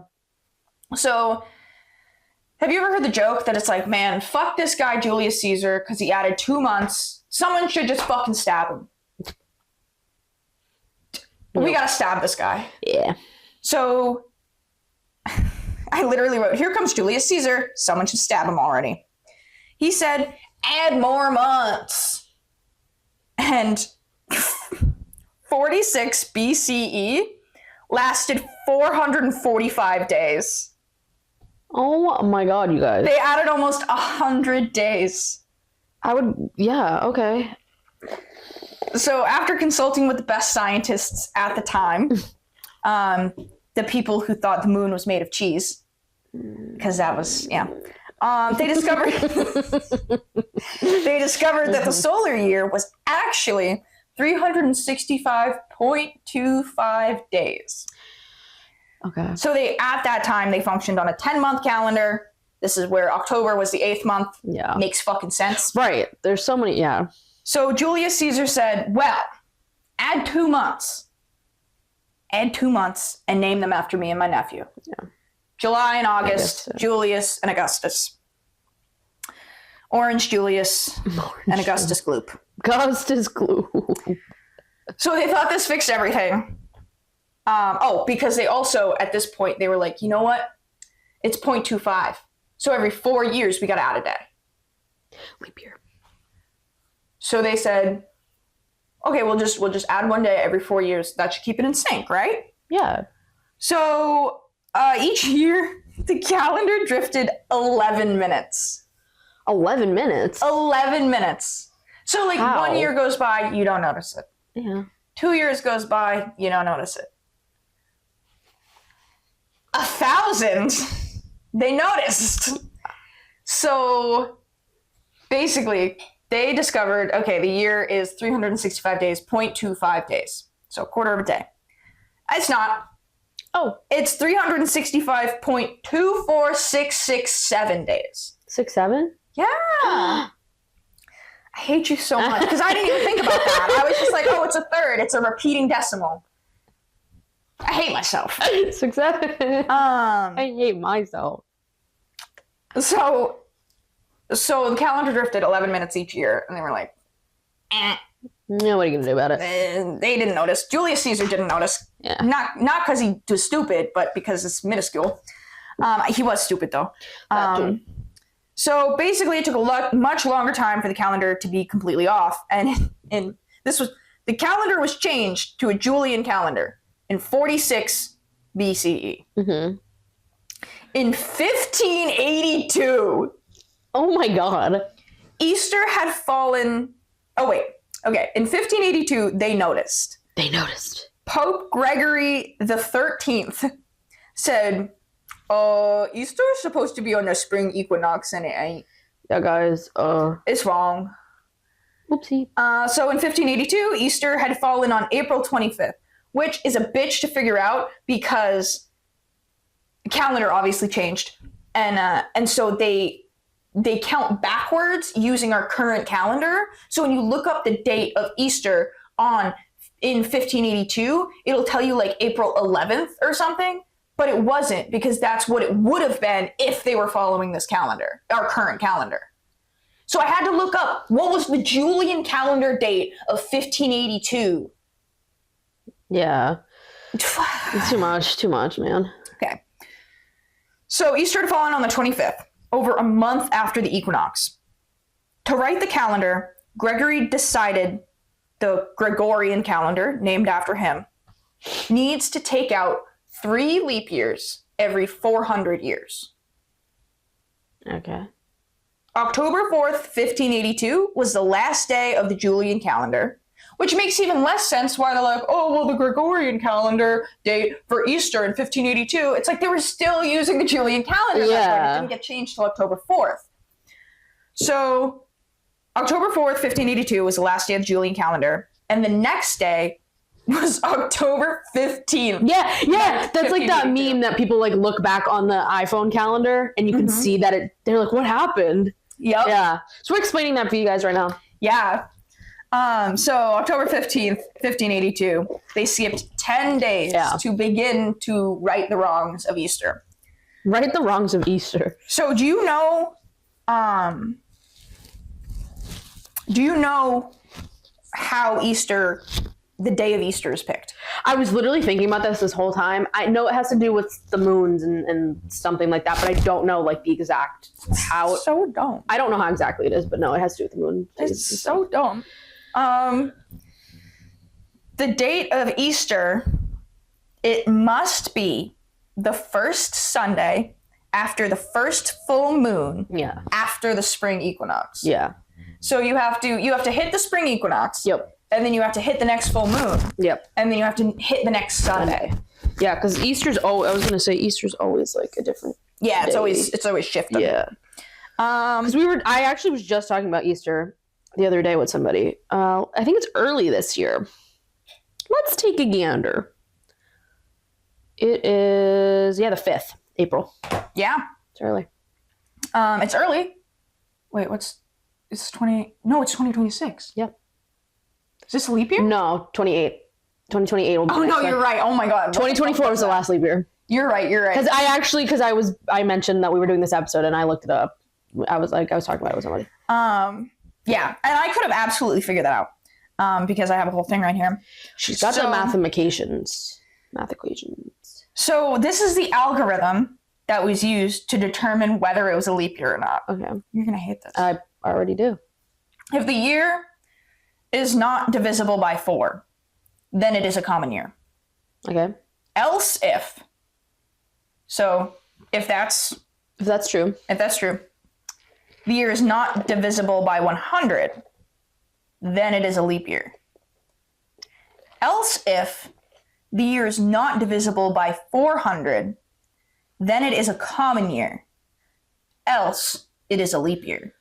So Have you ever heard the joke that it's like, man, fuck this guy Julius Caesar because he added 2 months. Someone should just fucking stab him. Nope. We gotta stab this guy. Yeah. So I literally wrote, here comes Julius Caesar. Someone should stab him already. He said, add more months. And 46 BCE lasted 445 days. Oh my god, you guys. They added almost 100 days. Yeah, okay. So after consulting with the best scientists at the time, the people who thought the moon was made of cheese, because that was, they discovered that the solar year was actually 365.25 days. Okay. So at that time, they functioned on a 10-month calendar. This is where October was the 8th month. Yeah. Makes fucking sense. Right. There's so many, yeah. So Julius Caesar said, well, add 2 months. Add 2 months and name them after me and my nephew. Yeah. July and August, Julius and Augustus. Orange Julius and Augustus Gloop. Augustus Gloop. So they thought this fixed everything. Because they also, at this point, they were like, you know what? It's 0.25. So every 4 years, we got to add a day. Leap year. So they said, okay, we'll just add 1 day every 4 years. That should keep it in sync, right? Yeah. So each year, the calendar drifted 11 minutes. 11 minutes? 11 minutes. So like How? 1 year goes by, you don't notice it. Yeah. 2 years goes by, you don't notice it. 1,000, they noticed. So basically, they discovered, okay, the year is 365 days, 0.25 days. So a quarter of a day. It's not. Oh. It's 365.24667 days. 6, 7? Yeah. I hate you so much because I didn't even think about that. I was just like, oh, it's a third. It's a repeating decimal. I hate myself. 6, 7. I hate myself. So the calendar drifted 11 minutes each year, and they were like, Yeah, what are you going to do about it? and they didn't notice. Julius Caesar didn't notice. Yeah. Not because he was stupid, but because it's minuscule. He was stupid, though. So basically, it took a much longer time for the calendar to be completely off, and the calendar was changed to a Julian calendar in 46 BCE. Mm-hmm. In 1582, Oh my god. Easter had fallen. Oh wait, okay. In 1582, they noticed. Pope Gregory the 13th said, Easter is supposed to be on the spring equinox, and it ain't. Yeah, guys. It's wrong. Oopsie. So in 1582, Easter had fallen on April 25th, which is a bitch to figure out because the calendar obviously changed, and so they count backwards using our current calendar. So when you look up the date of Easter in 1582, it'll tell you like April 11th or something. But it wasn't, because that's what it would have been if they were following this calendar, our current calendar. So I had to look up what was the Julian calendar date of 1582. Yeah. It's too much, man. Okay. So Easter had fallen on the 25th, over a month after the equinox. To write the calendar, Gregory decided the Gregorian calendar, named after him, needs to take out 3 leap years every 400 years. Okay. October 4th, 1582 was the last day of the Julian calendar, which makes even less sense why they're like, oh, well, the Gregorian calendar date for Easter in 1582. It's like they were still using the Julian calendar. Yeah. That's why it didn't get changed till October 4th. So October 4th, 1582 was the last day of the Julian calendar, and the next day was October 15th. Yeah. That's like that meme that people like look back on the iPhone calendar and you can see that they're like, what happened? Yep. Yeah. So we're explaining that for you guys right now. Yeah. So October 15th, 1582, they skipped 10 days to begin to right the wrongs of Easter. Right the wrongs of Easter. So do you know how Easter, the day of Easter, is picked? I was literally thinking about this whole time. I know it has to do with the moons and something like that, but I don't know like the exact how. So dumb. I don't know how exactly it is, but no, it has to do with the moon. It's so dumb. The date of Easter, it must be the first Sunday after the first full moon. Yeah. After the spring equinox. Yeah. So you have to hit the spring equinox. Yep. And then you have to hit the next full moon. Yep. And then you have to hit the next Sunday. Yeah, because Easter's I was gonna say Easter's always like a different. Yeah, it's day. always shifting. Yeah. Because I actually was just talking about Easter the other day with somebody. I think it's early this year. Let's take a gander. It is the 5th April. Yeah. It's early. It's early. Wait, it's 2026. Yep. Is this a leap year? No, 28. 2028 will be. Oh no, you're right. Oh my god. 2024 was the last leap year. You're right. Because I mentioned that we were doing this episode and I looked it up. I was talking about it with somebody. Yeah, and I could have absolutely figured that out. Because I have a whole thing right here. She's got the math equations. So this is the algorithm that was used to determine whether it was a leap year or not. Okay. You're gonna hate this. I already do. If the year is not divisible by 4, then it is a common year. Okay. Else if that's true, the year is not divisible by 100, then it is a leap year. Else if the year is not divisible by 400, then it is a common year. Else it is a leap year.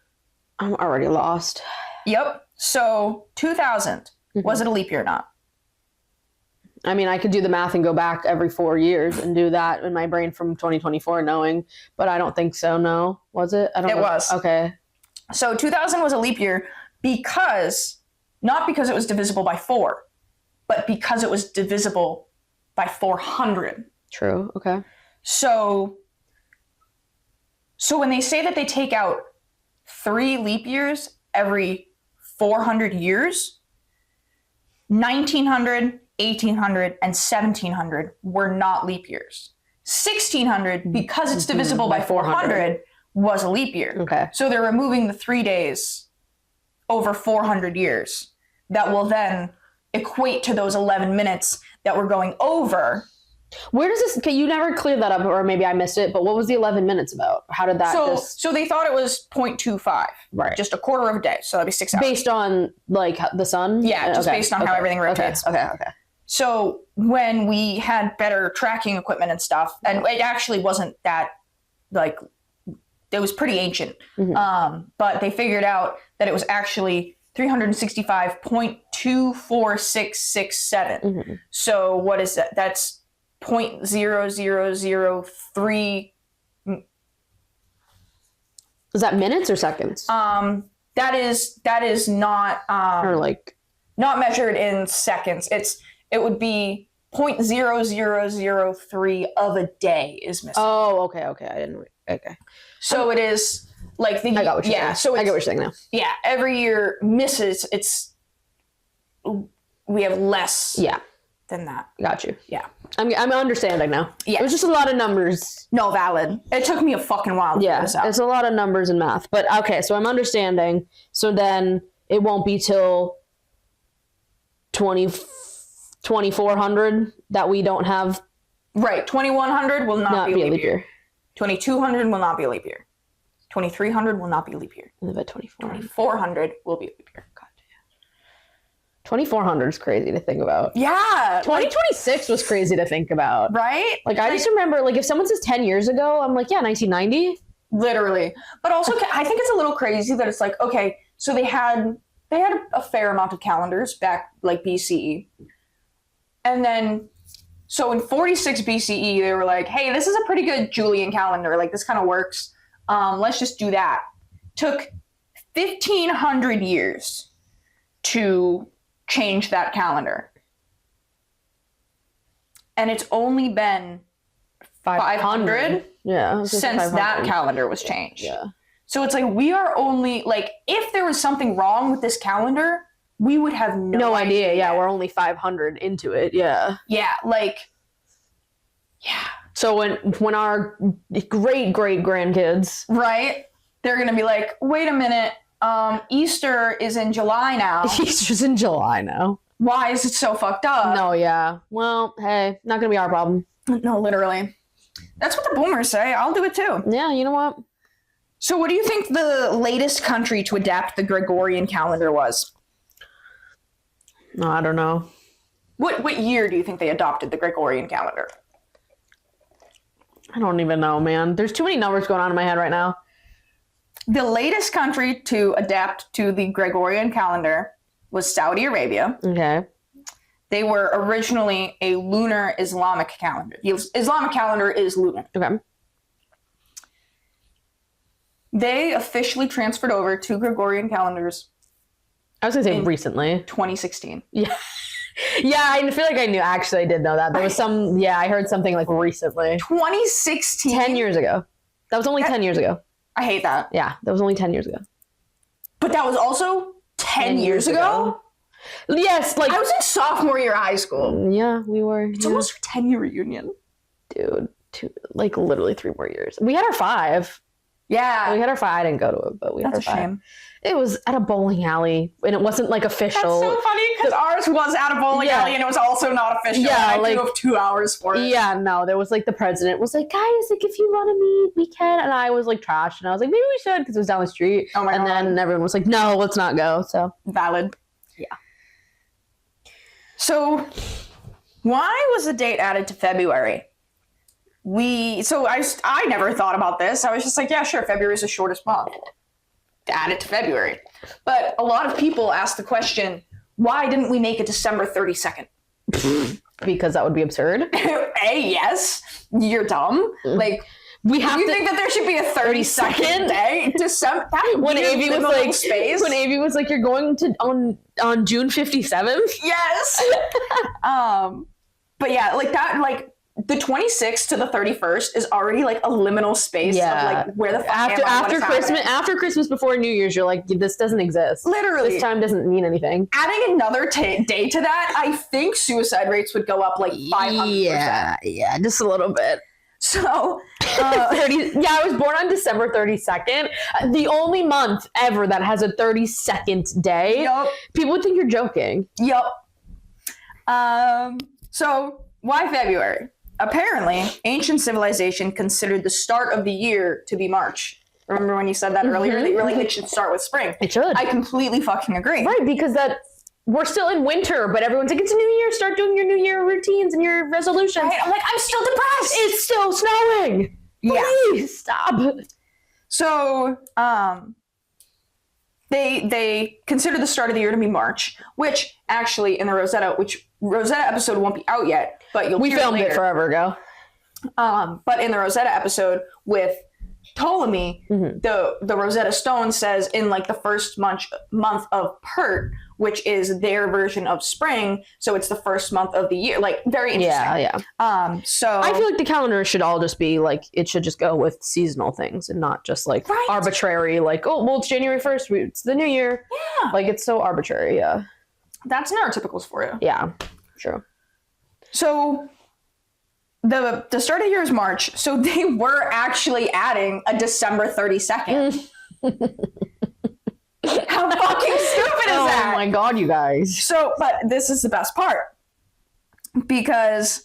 I'm already lost. Yep. So 2000, was it a leap year or not? I mean, I could do the math and go back every 4 years and do that in my brain from 2024 knowing, but I don't think so. No. Was it? I don't know. It was. Okay. So 2000 was a leap year not because it was divisible by 4, but because it was divisible by 400. True. Okay. So when they say that they take out 3 leap years every 400 years, 1900, 1800, and 1700 were not leap years. 1600, because it's divisible by 400, was a leap year. Okay. So they're removing the 3 days over 400 years that will then equate to those 11 minutes that we're going over. Where does this, you never cleared that up, or maybe I missed it, but what was the 11 minutes about? How did that So they thought it was 0.25. Right. Just a quarter of a day. So that'd be 6 hours. Based on, like, the sun? Yeah, just based on how everything rotates. Okay. So when we had better tracking equipment and stuff, and it actually wasn't that, like, it was pretty ancient. Mm-hmm. But they figured out that it was actually 365.24667. Mm-hmm. So what is that? That's 0.0003. Is that minutes or seconds? That is not or like not measured in seconds. It would be 0.0003 of a day is missing. Oh, okay. I didn't. Okay. So it is like the. I got what you're saying. So I get what you're saying now. Yeah, every year misses. We have less. Yeah. Than that. Got you. Yeah. I'm understanding now. Yeah. It was just a lot of numbers. No, valid. It took me a fucking while to figure this out. It's a lot of numbers and math. But okay, so I'm understanding. So then it won't be till 2400 that we don't have. Right. 2100 will not be a leap year. 2200 will not be a leap year. 2300 will not be a leap year. And about 2400 will be a leap year. 2400 is crazy to think about. Yeah. 2026 was crazy to think about. Right? Like, I just remember, like, if someone says 10 years ago, I'm like, yeah, 1990. Literally. But also, I think it's a little crazy that it's like, okay, so they had a fair amount of calendars back, like, BCE. And then, so in 46 BCE, they were like, hey, this is a pretty good Julian calendar. Like, this kind of works. Let's just do that. Took 1,500 years to change that calendar. And it's only been 500 Yeah. since that calendar was changed. Yeah. So it's like we are only like if there was something wrong with this calendar, we would have no idea. Yeah, we're only 500 into it. Yeah. Yeah, like yeah. So when our great grandkids, right, they're gonna be like, wait a minute, Easter is in July now. Easter's in July now. Why is it so fucked up? No, yeah. Well, hey, not gonna be our problem. No, literally. That's what the boomers say. I'll do it too. Yeah, you know what? So what do you think the latest country to adapt the Gregorian calendar was? No, I don't know. What year do you think they adopted the Gregorian calendar? I don't even know, man. There's too many numbers going on in my head right now. The latest country to adapt to the Gregorian calendar was Saudi Arabia. Okay. They were originally a lunar Islamic calendar. The Islamic calendar is lunar. Okay. They officially transferred over to Gregorian calendars I was gonna say recently. 2016. Yeah. Yeah, I feel like I knew. Actually, I did know that. There was some, yeah, I heard something like recently. 2016? 10 years ago. That was only 10 years ago. I hate that. Yeah, that was only 10 years ago. But that was also 10 years ago? Yes, like... I was in sophomore year of high school. Yeah, we were. It's almost our 10-year reunion. Dude, like literally 3 more years. We had our 5. Yeah. We had our 5. I didn't go to it, but we had our 5. That's a shame. It was at a bowling alley, and it wasn't like official. That's so funny because ours was at a bowling alley, and it was also not official. Yeah, I drove 2 hours for it. Yeah, no, there was like the president was like, guys, like if you want to meet, we can. And I was like trashed, and I was like, maybe we should because it was down the street. Oh my God. And then everyone was like, no, let's not go. So valid. Yeah. So why was the date added to February? I never thought about this. I was just like, yeah, sure, February is the shortest month. Add it to February. But a lot of people ask the question, why didn't we make it December 32nd? Because that would be absurd. Yes. You're dumb. Like, we have you think that there should be a 32nd day? December. When Avi was like, space. When Avi was like, you're going to on June 57th? Yes. But yeah, like that, like the 26th to the 31st is already like a liminal space of like where the fuck after Christmas before New Year's, you're like, this doesn't exist. Literally, this time doesn't mean anything. Adding another day to that, I think suicide rates would go up like 500%. Yeah, just a little bit. So, 30. Yeah, I was born on December 32nd. The only month ever that has a 32nd day. Yup. People would think you're joking. Yup. So why February? Apparently, ancient civilization considered the start of the year to be March. Remember when you said that earlier? That you were like, it should start with spring. It should. I completely fucking agree. Right, because we're still in winter, but everyone's like, it's a new year. Start doing your new year routines and your resolutions. Right? I'm like, I'm still depressed. It's still snowing. Please stop. So, they consider the start of the year to be March, which actually in the Rosetta episode won't be out yet, but we filmed it forever ago. But in the Rosetta episode with Ptolemy, the Rosetta Stone says in like the first month of Pert, which is their version of spring, so it's the first month of the year. Like very interesting. Yeah. So I feel like the calendar should all just be like, it should just go with seasonal things and not just like arbitrary. Like, oh well, it's January 1st, it's the new year. Yeah. Like it's so arbitrary. Yeah. That's neurotypicals for you. Yeah. True. So the start of the year is March, so they were actually adding a December 32nd. How fucking stupid is that? Oh my God, you guys. So, but this is the best part. Because,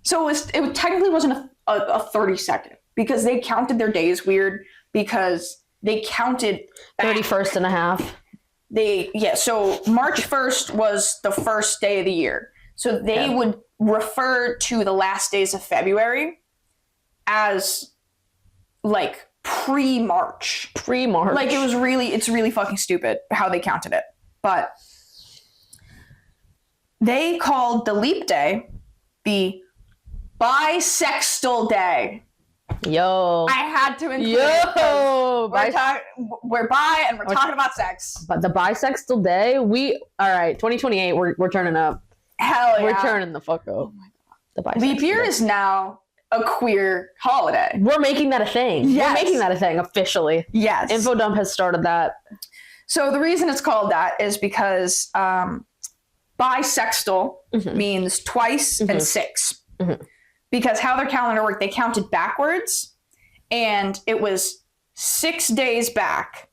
it technically wasn't a 32nd, because they counted their days weird, because they counted 31st and a half. So March 1st was the first day of the year. So they would refer to the last days of February as like pre-March. Like it's really fucking stupid how they counted it. But they called the leap day the bisextile day. Yo. I had to include it. We're bi and we're talking about sex. But the bisexual day, all right, 2028, we're turning up. Hell yeah. We're turning the fuck up. Oh my God. The leap year is now a queer holiday. We're making that a thing. Yes. We're making that a thing officially. Yes. InfoDump has started that. So the reason it's called that is because bisexual means twice and 6. Because how their calendar worked, they counted backwards, and it was 6 days back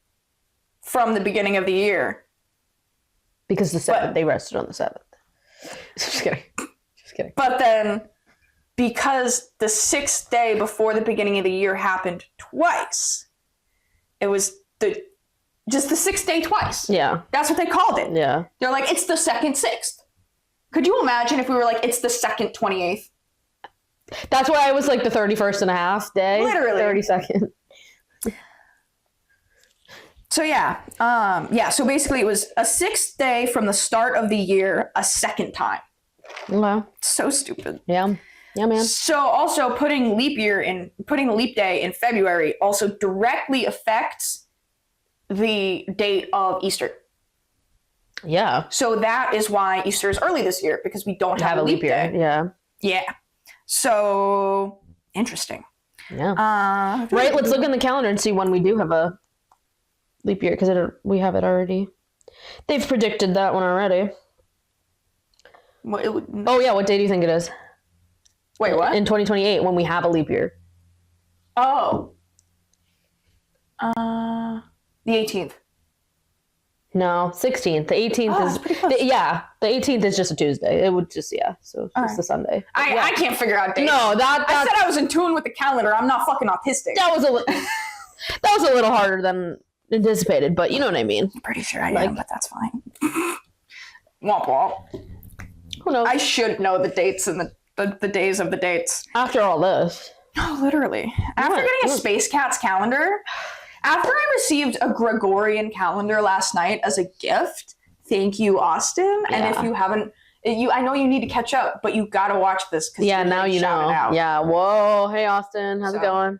from the beginning of the year. Because the 7th, they rested on the 7th. Just kidding. But then, because the 6th day before the beginning of the year happened twice, it was just the 6th day twice. Yeah. That's what they called it. Yeah. They're like, it's the second 6th. Could you imagine if we were like, it's the second 28th? That's why I was like the 31st and a half day. Literally. 32nd. So yeah. So basically it was a 6th day from the start of the year, a second time. Wow. So stupid. Yeah. Yeah, man. So also putting the leap day in February also directly affects the date of Easter. Yeah. So that is why Easter is early this year, because we don't have a leap year. Day. Yeah. Yeah. So interesting. Yeah. Right. Let's look in the calendar and see when we do have a leap year, because we have it already. They've predicted that one already. Oh yeah. What day do you think it is? Wait, what? In 2028, when we have a leap year. Oh. The 18th. No, 16th. The 18th is pretty close. The 18th is just a Tuesday. It would just so it's the Sunday. I can't figure out dates. No, I said I was in tune with the calendar. I'm not fucking autistic. That was a little harder than anticipated, but you know what I mean. I'm pretty sure I am, but that's fine. Womp womp. Who knows? I should know the dates and the days of the dates. After all this. Oh, literally. After getting a Space Cats calendar, after I received a Gregorian calendar last night as a gift, thank you, Austin. Yeah. And if you haven't, I know you need to catch up, but you got to watch this. Yeah, now you know. Yeah, whoa. Hey, Austin. How's it going?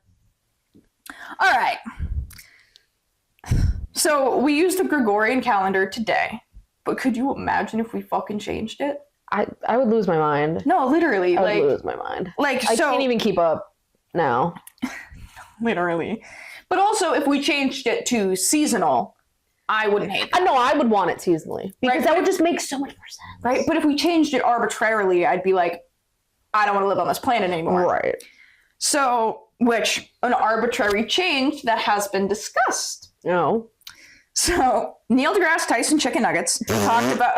All right. So we used the Gregorian calendar today, but could you imagine if we fucking changed it? I would lose my mind. No, literally. I would lose my mind. I can't even keep up now. Literally. But also, if we changed it to seasonal, I wouldn't hate that. No, I would want it seasonally. Because that would just make so much more sense. Right? But if we changed it arbitrarily, I'd be like, I don't want to live on this planet anymore. Right. So, an arbitrary change that has been discussed. No. So, Neil deGrasse Tyson chicken nuggets talked about...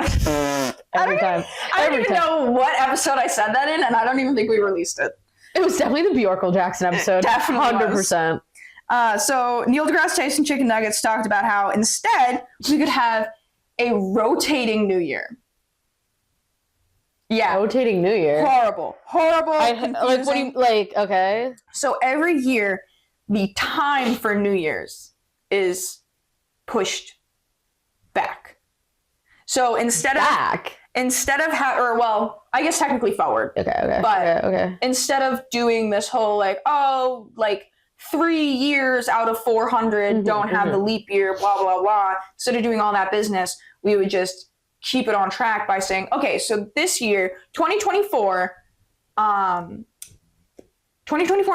Every time. I don't even know what episode I said that in, and I don't even think we released it. It was definitely the Bjorkle Jackson episode. Definitely 100%. So Neil deGrasse Tyson chicken nuggets talked about how instead we could have a rotating New Year. Yeah. Rotating New Year. Horrible. Confusing. Like, what do you, okay. So every year, the time for New Year's is pushed back. So instead of I guess technically forward. Okay. But okay. Instead of doing this whole 3 years out of 400 don't have the leap year, blah, blah, blah. Instead of doing all that business, we would just keep it on track by saying, okay, so this year, 2024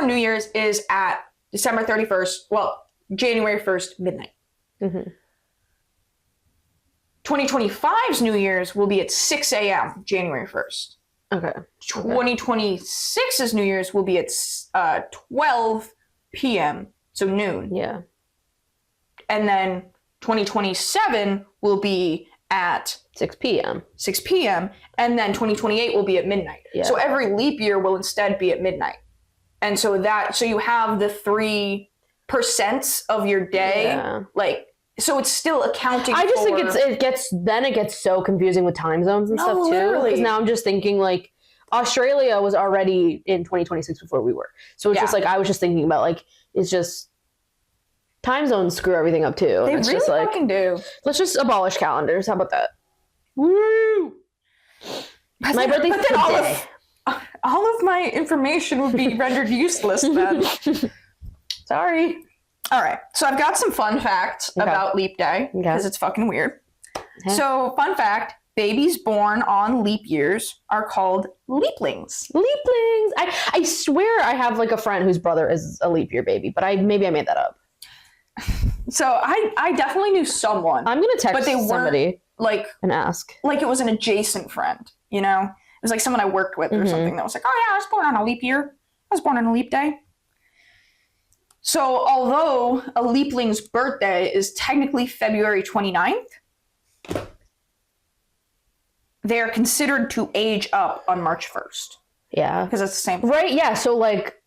New Year's is at December 31st, January 1st, midnight. 2025's New Year's will be at 6 a.m., January 1st. Okay. 2026's New Year's will be at 12 p.m., so noon. Yeah. And then 2027 will be at 6 p.m. 6 p.m., and then 2028 will be at midnight. Yeah. So every leap year will instead be at midnight. And so you have the 3% of your day, so it's still accounting I just for... think it gets so confusing with time zones and stuff too. Literally. Because now I'm just thinking Australia was already in 2026 before we were. So it's just I was just thinking about it's just time zones screw everything up too. They it's really just fucking do. Let's just abolish calendars. How about that? Woo! My birthday's today. All of my information would be rendered useless then. Sorry. All right. So I've got some fun facts about Leap Day because it's fucking weird. Okay. So fun fact, babies born on leap years are called leaplings. Leaplings. I swear I have like a friend whose brother is a leap year baby, but maybe I made that up. So I definitely knew someone. I'm gonna text but they somebody like and ask. Like it was an adjacent friend, you know? It was like someone I worked with or something that was like, oh yeah, I was born on a leap year. I was born on a leap day. So although a leapling's birthday is technically February 29th, they are considered to age up on March 1st. Yeah. Because it's the same. Right, yeah. So like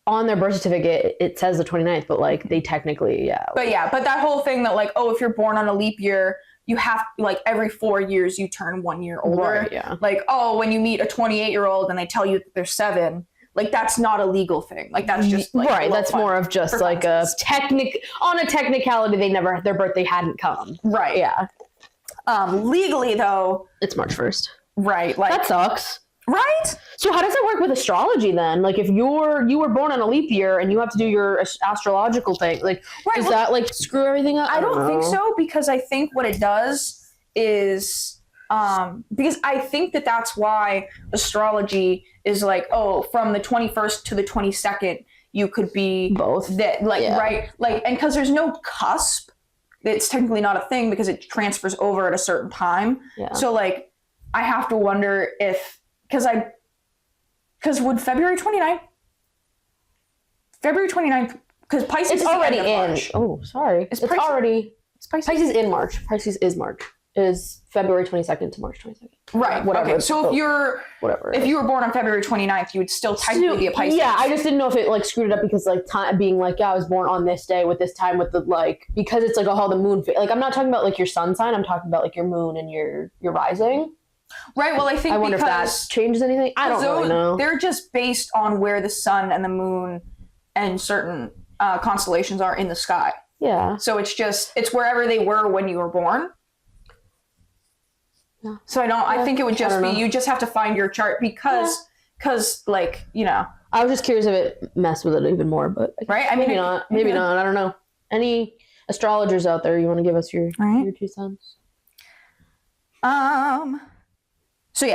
on their birth certificate, it says the 29th, but like they technically, yeah. But yeah, but that whole thing that like, oh, if you're born on a leap year, you have, like, every 4 years you turn 1 year older. Right, yeah. Like, oh, when you meet a 28-year-old and they tell you that they're 7, like, that's not a legal thing. Like, that's just, like, right, that's more of just, like, on a technicality, their birthday hadn't come. Right. Yeah. Legally, though. It's March 1st. Right. Like, that sucks. Right? So how does it work with astrology then? Like if you were born on a leap year and you have to do your astrological thing, like does that like screw everything up? I don't think so, because I think what it does is because I think that's why astrology is like, oh, from the 21st to the 22nd you could be both. That like right, like, and because there's no cusp, it's technically not a thing because it transfers over at a certain time. Yeah. So like I have to wonder if because would February 29th, because Pisces it's is already the end of March. Oh, sorry. It's Pisces in March. Pisces is March. Is February 22nd to March 22nd. Right. Whatever. Okay. So if you were born on February 29th, you would still technically be a Pisces. Yeah, I just didn't know if it like screwed it up because like time being like, yeah, I was born on this day with this time with the like, because it's like the moon. Like I'm not talking about like your sun sign. I'm talking about like your moon and your rising. Right. Well, I wonder if that changes anything. I don't really know. They're just based on where the sun and the moon and certain constellations are in the sky. Yeah. So it's wherever they were when you were born. Yeah. So I think it would just be, you just have to find your chart because like, you know. I was just curious if it messed with it even more, but right. I mean, maybe not. I don't know. Any astrologers out there, you want to give us your 2 cents?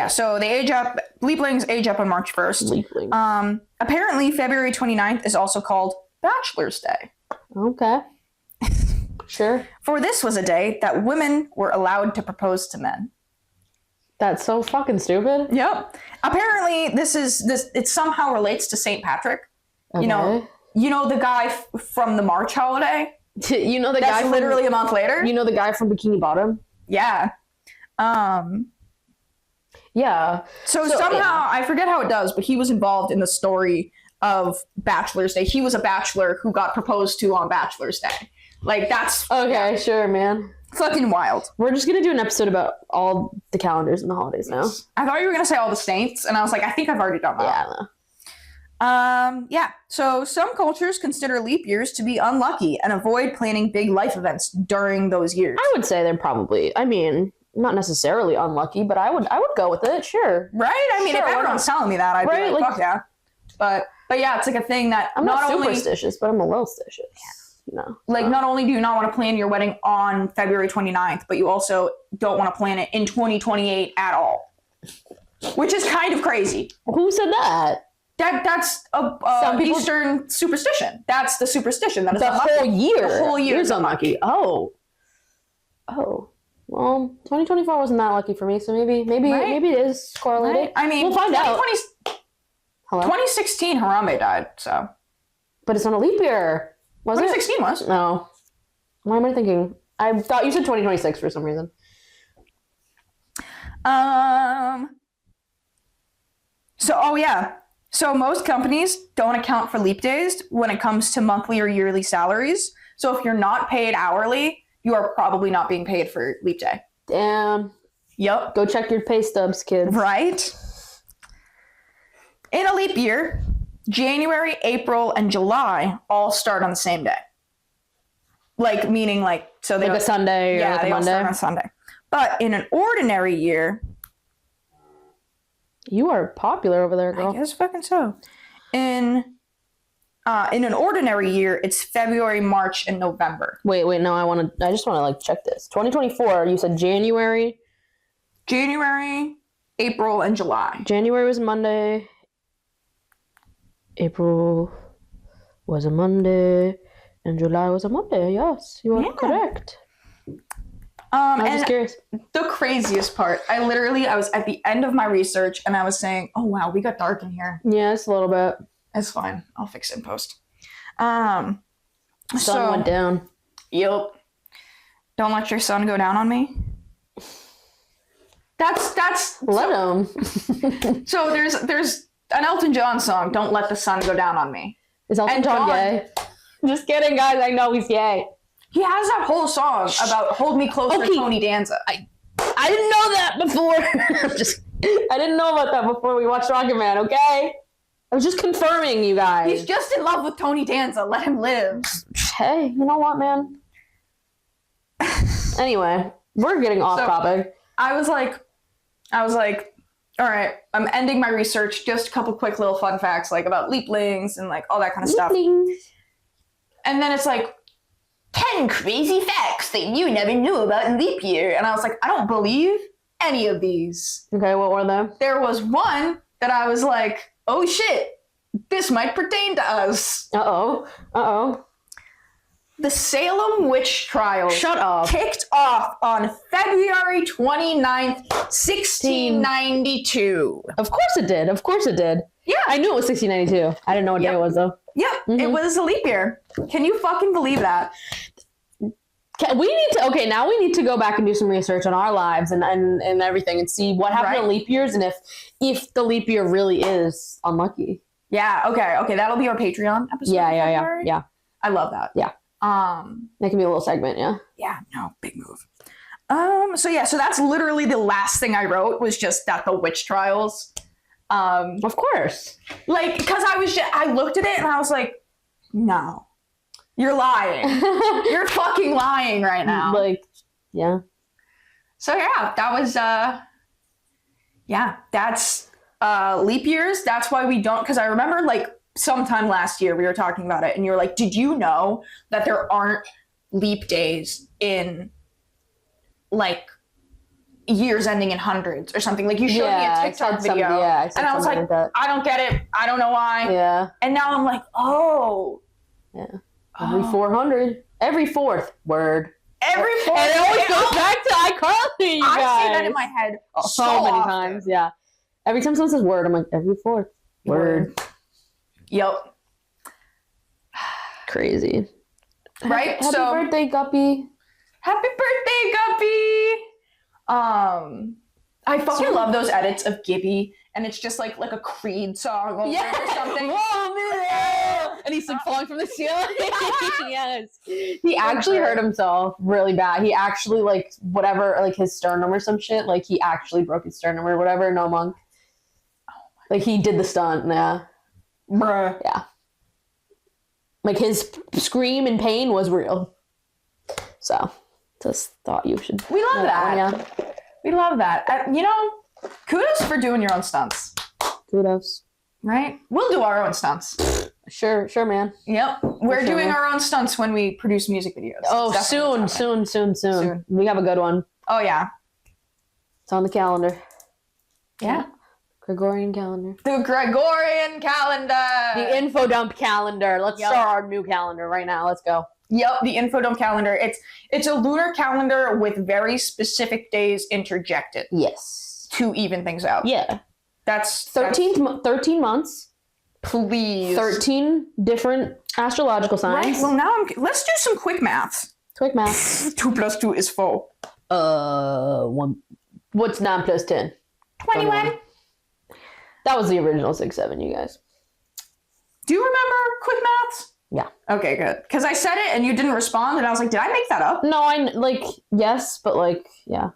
So they age up. Leaplings age up on March 1st. Apparently, February 29th is also called Bachelor's Day. Okay. Sure. For this was a day that women were allowed to propose to men. That's so fucking stupid. Yep. Apparently, it somehow relates to St. Patrick. Okay. You know the guy from the March holiday? You know the guy from literally a month later? You know the guy from Bikini Bottom? Yeah. Yeah. So somehow, I forget how it does, but he was involved in the story of Bachelor's Day. He was a bachelor who got proposed to on Bachelor's Day. Like, that's... Okay, sure, man. Fucking wild. We're just going to do an episode about all the calendars and the holidays now. I thought you were going to say all the saints, and I was like, I think I've already done that. Yeah. So some cultures consider leap years to be unlucky and avoid planning big life events during those years. I would say they're probably... I mean... not necessarily unlucky, but I would go with it, sure. Right? I mean, if everyone's telling me that, I'd be like, fuck yeah. But yeah, it's like a thing that I'm not superstitious, but I'm a little stitious. You know, like not only do you not want to plan your wedding on February 29th, but you also don't want to plan it in 2028 at all, which is kind of crazy. Who said that? That's a Eastern superstition. That's the superstition. That is the whole year. The whole year is unlucky. Oh. Well, 2024 wasn't that lucky for me, so maybe it is correlated. Right? I mean, we'll find out. 2016, Harambe died, so. But it's not a leap year. Was 2016 was. No. Why am I thinking? I thought you said 2026 for some reason. So most companies don't account for leap days when it comes to monthly or yearly salaries. So if you're not paid hourly, you are probably not being paid for leap day. Damn. Yep. Go check your pay stubs, kids. Right. In a leap year, January, April, and July all start on the same day. Like, meaning like, so they like a Sunday or like a Monday? All start on Sunday. But in an ordinary year... You are popular over there, girl. I guess fucking so. In an ordinary year, it's February, March, and November. Wait, no, I just want to like check this. 2024, you said January. January, April, and July. January was Monday. April was a Monday. And July was a Monday. Yes, you are correct. I was just curious. The craziest part, I was at the end of my research and I was saying, oh wow, we got dark in here. Yeah, it's a little bit. It's fine. I'll fix it in post. Sun went down. Yep. Don't let your sun go down on me. That's let him. So there's an Elton John song, Don't Let the Sun Go Down on Me. Is Elton John gay? Just kidding, guys. I know he's gay. He has that whole song about Hold Me Closer, Tony Danza. I didn't know that before. I didn't know about that before we watched Rocket Man, okay? I was just confirming, you guys. He's just in love with Tony Danza. Let him live. Hey, you know what, man? Anyway, we're getting off topic. I was like, all right, I'm ending my research. Just a couple quick little fun facts, like about leaplings and like all that kind of stuff. And then it's like 10 crazy facts that you never knew about in leap year. And I was like, I don't believe any of these. Okay, what were they? There was one that I was like, oh shit, this might pertain to us. Uh-oh. The Salem witch trials Shut up. kicked off on February 29th, 1692. Of course it did. Yeah. I knew it was 1692. I didn't know what day it was, though. Yep, It was a leap year. Can you fucking believe that? Now we need to go back and do some research on our lives and everything and see what happened to leap years and if the leap year really is unlucky. Yeah, okay, that'll be our Patreon episode. Yeah. I love that. Yeah. That can be a little segment, yeah. Yeah, no, big move. So that's literally the last thing I wrote was just that the witch trials. Of course. Like, because I looked at it and I was like, no, you're lying. You're fucking lying right now. Like, yeah. So yeah, that was, that's leap years. That's why we don't, because I remember like sometime last year we were talking about it and you were like, did you know that there aren't leap days in like years ending in hundreds or something? Like you showed me a TikTok video and I was like, I don't get it. I don't know why. Yeah. And now I'm like, oh. Yeah. Every 400. Every fourth word. Every fourth. And it always goes back to iCarly, you guys. I say that in my head so many times, yeah. Every time someone says word, I'm like, every fourth word. Yep. Crazy. Right? Happy birthday, Guppy. Happy birthday, Guppy! I fucking love those edits of Gibby, and it's just like a Creed song or something. And he's like falling from the ceiling. Yes. He actually hurt himself really bad. He actually whatever, like his sternum or some shit. Like he actually broke his sternum or whatever. No monk. Like he did the stunt. Yeah. Bruh. Yeah. Like his scream in pain was real. So just thought you should. We love that. Yeah. We love that. Kudos for doing your own stunts. Kudos. Right? We'll do our own stunts. Sure, man. Yep. We're doing our own stunts when we produce music videos. Oh, soon. We have a good one. Oh, yeah. It's on the calendar. Yeah. Gregorian calendar. The Gregorian calendar. The InfoDump calendar. Let's start our new calendar right now. Let's go. Yep, the InfoDump calendar. It's a lunar calendar with very specific days interjected. Yes. To even things out. Yeah. That's 13 months. Please. 13 different astrological signs. Right. Well, now let's do some quick maths. Quick maths. 2 + 2 is 4. 1. What's 9 + 10? 21. That was the original 6-7, you guys. Do you remember quick maths? Yeah. Okay, good. Because I said it and you didn't respond, and I was like, did I make that up? No, yes, but yeah.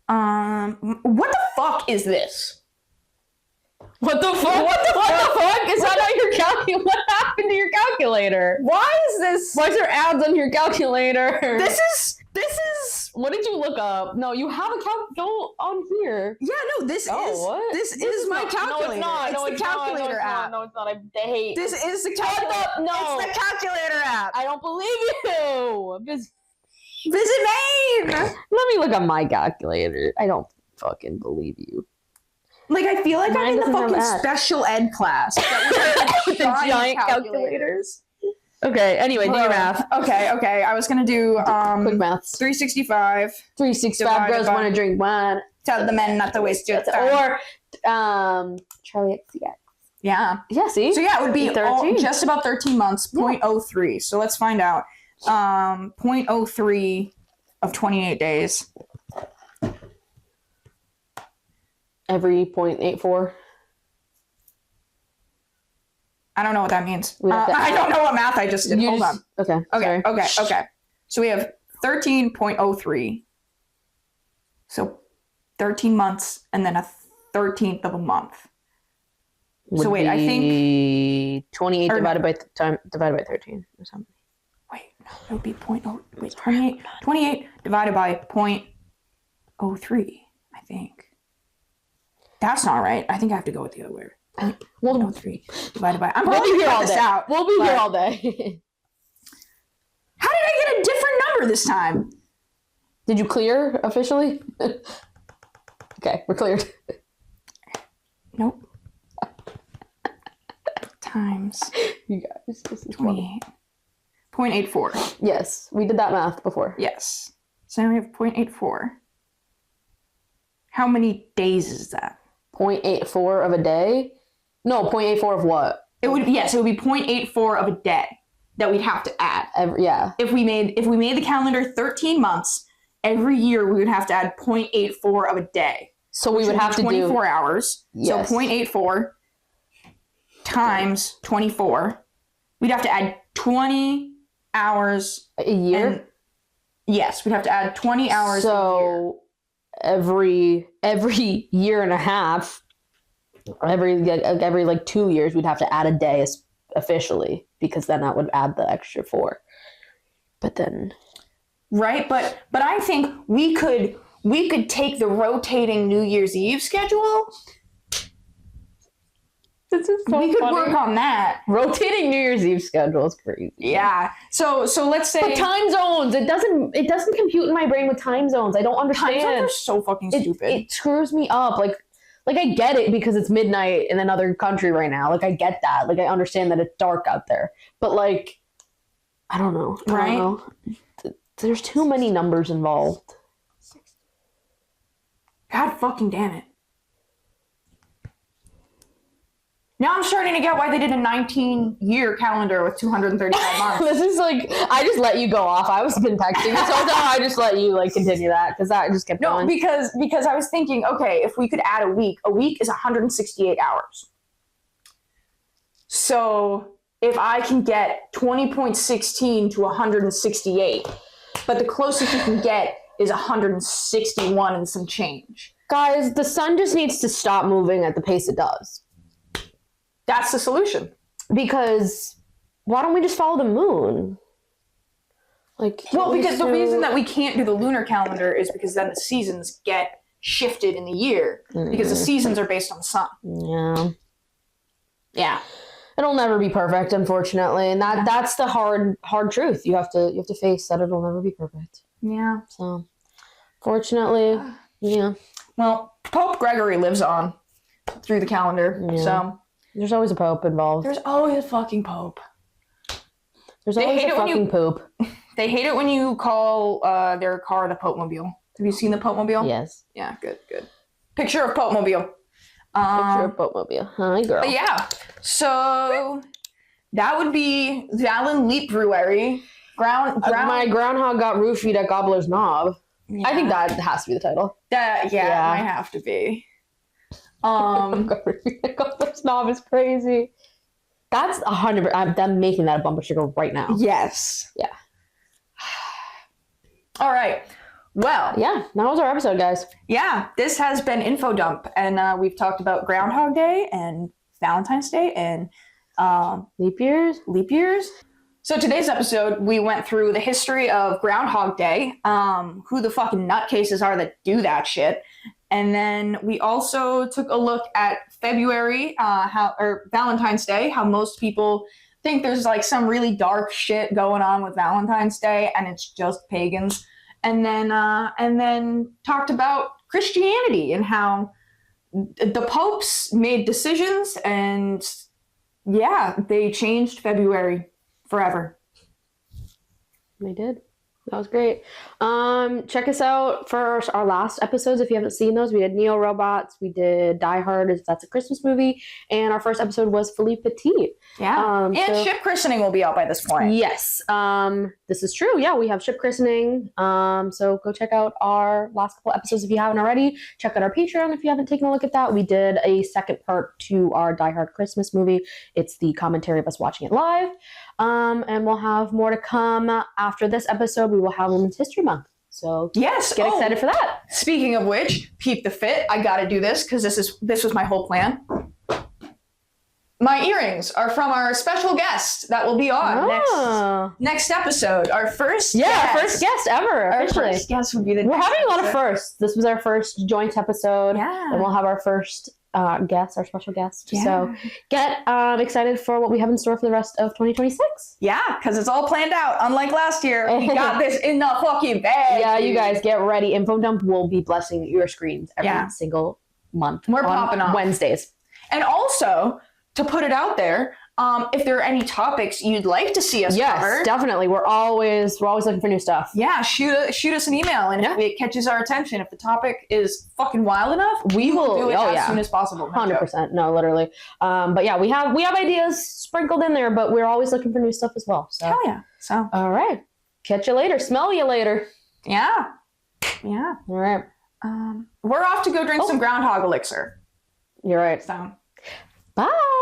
What the fuck is this? What the fuck? What the fuck? Is that not your calculator? What happened to your calculator? Why is this? Why is there ads on your calculator? This is. What did you look up? No, you have a go on here. Yeah, no, this is my calculator. No, it's not. It's the calculator app. No, it's not. I hate. This is the calculator. No, it's the calculator app. I don't believe you. Visit Maine! Let me look at my calculator. I don't fucking believe you. Like, I feel like Mine I'm in the doesn't have fucking that. special ed class. That With the giant calculators. Okay, anyway, do your math. Okay. I was going to do Quick maths. 365. 365 Divided girls by- want to drink wine. Tell the men not to waste your time. Or Charlie XCX. Yeah. Yeah, see? So, yeah, it would be 13. just about 13 months, 0.03. So, let's find out. 0.03 of 28 days. Every 0.84. I don't know what that means. We have to I don't know what math I just did. Hold on. Okay. Okay. Sorry. So we have 13.03. So 13 months and then a 13th of a month. So wait, I think 28 divided by 13 or something. Wait, no, it would be 28 divided by 0.03, I think. That's not right. I think I have to go with the other way. 0.03 divided by. I'm We'll probably be here gonna all cut this day. out. We'll be here but- all day. How did I get a different number this time? Did you clear officially? Okay, we're cleared. Nope. Times You guys, this is funny. 28.84. Yes, we did that math before. Yes. So now we have 0.84. How many days is that? 0.84 of a day? No, 0.84 of what? It would be 0.84 of a day that we'd have to add. Yeah. If we made the calendar 13 months, every year we would have to add 0.84 of a day. So we would have to 24 do hours. Yes. So 0.84 times 24. We'd have to add 20 hours a year. and yes, we'd have to add 20 hours a year. So every year and a half, every like 2 years, we'd have to add a day officially, because then that would add the extra 4. But then, Right, but I think we could take the rotating New Year's Eve schedule. this is so We could work on that. Rotating New Year's Eve schedule is crazy. Yeah. So let's say But time zones, it doesn't compute in my brain with time zones. I don't time understand. zones are so fucking stupid. It screws me up. Like I get it because it's midnight in another country right now. Like I get that. Like I understand that it's dark out there. But like, I don't know. Right? There's too many numbers involved. God fucking damn it. Now I'm starting to get why they did a 19-year calendar with 235 months. This is like, I just let you go off. I was been texting this whole time. I just let you like continue that because that just kept No, going. because I was thinking, okay, if we could add a week is 168 hours. So if I can get 20.16 to 168, but the closest you can get is 161 and some change. Guys, the sun just needs to stop moving at the pace it does. That's the solution. Because why don't we just follow the moon? Like, Well, because the reason that we can't do the lunar calendar is because then the seasons get shifted in the year because the seasons are based on the sun. Yeah. Yeah. It'll never be perfect, unfortunately, and that's the hard truth. You have to face that it'll never be perfect. Yeah. So, fortunately, yeah. Well, Pope Gregory lives on through the calendar, Yeah. so There's always a pope involved. there's always a fucking pope. There's They always hate a it when fucking you- poop. They hate it when you call their car the Pope Mobile. Have you seen the Pope Mobile? Yes. Yeah, good. Picture of Pope Mobile. Picture of Boatmobile. Hi, girl. But yeah, so that would be Valen Leap Brewery. My groundhog got roofied at Gobblers Knob. Yeah. I think that has to be the title. That Yeah. might have to be. Gobblers Knob is crazy. That's 100%. I'm making that a bumper sticker right now. Yes. Yeah. All right. Well, Yeah, that was our episode, guys. yeah, this has been InfoDump, and we've talked about Groundhog Day and Valentine's Day and Leap years? leap years. So today's episode, we went through the history of Groundhog Day, who the fucking nutcases are that do that shit, and then we also took a look at February, Valentine's Day, how most people think there's like some really dark shit going on with Valentine's Day, and it's just pagans. and then talked about Christianity and how the popes made decisions, and they changed February forever. They did. That was great. Check us out for our last episodes if you haven't seen those. We did Neo Robots, we did Die Hard, if that's a Christmas movie, and our first episode was Philippe Petit. Yeah. And ship christening will be out by this point. Yes. This is true. Yeah, we have ship christening. So go check out our last couple episodes if you haven't already. Check out our Patreon if you haven't taken a look at that. We did a second part to our Die Hard Christmas movie. It's the commentary of us watching it live. And we'll have more to come after this episode. We will have Women's History Month. So yes, get excited for that. Speaking of which, peep the fit. I got to do this because this was my whole plan. My earrings are from our special guest that will be on next episode. Our first guest. Our first guest ever. Our officially. first guest would be the We're next having a lot of episode. firsts. This was our first joint episode. Yeah. And we'll have our first guest, our special guest. Yeah. So get excited for what we have in store for the rest of 2026. Yeah, because it's all planned out. Unlike last year, we got this in the fucking bag. Yeah, dude. you guys get ready. InfoDump will be blessing your screens every single month. We're popping off. Wednesdays. And also, to put it out there, if there are any topics you'd like to see us cover. Yes, definitely. We're always looking for new stuff. Yeah, shoot us an email, and if it catches our attention, if the topic is fucking wild enough, we will do it as soon as possible. 100%. No, literally. But yeah, we have ideas sprinkled in there, but we're always looking for new stuff as well. So. Hell yeah. So all right. Catch you later. Smell you later. Yeah. Yeah. All right. We're off to go drink some Groundhog elixir. You're right. So bye.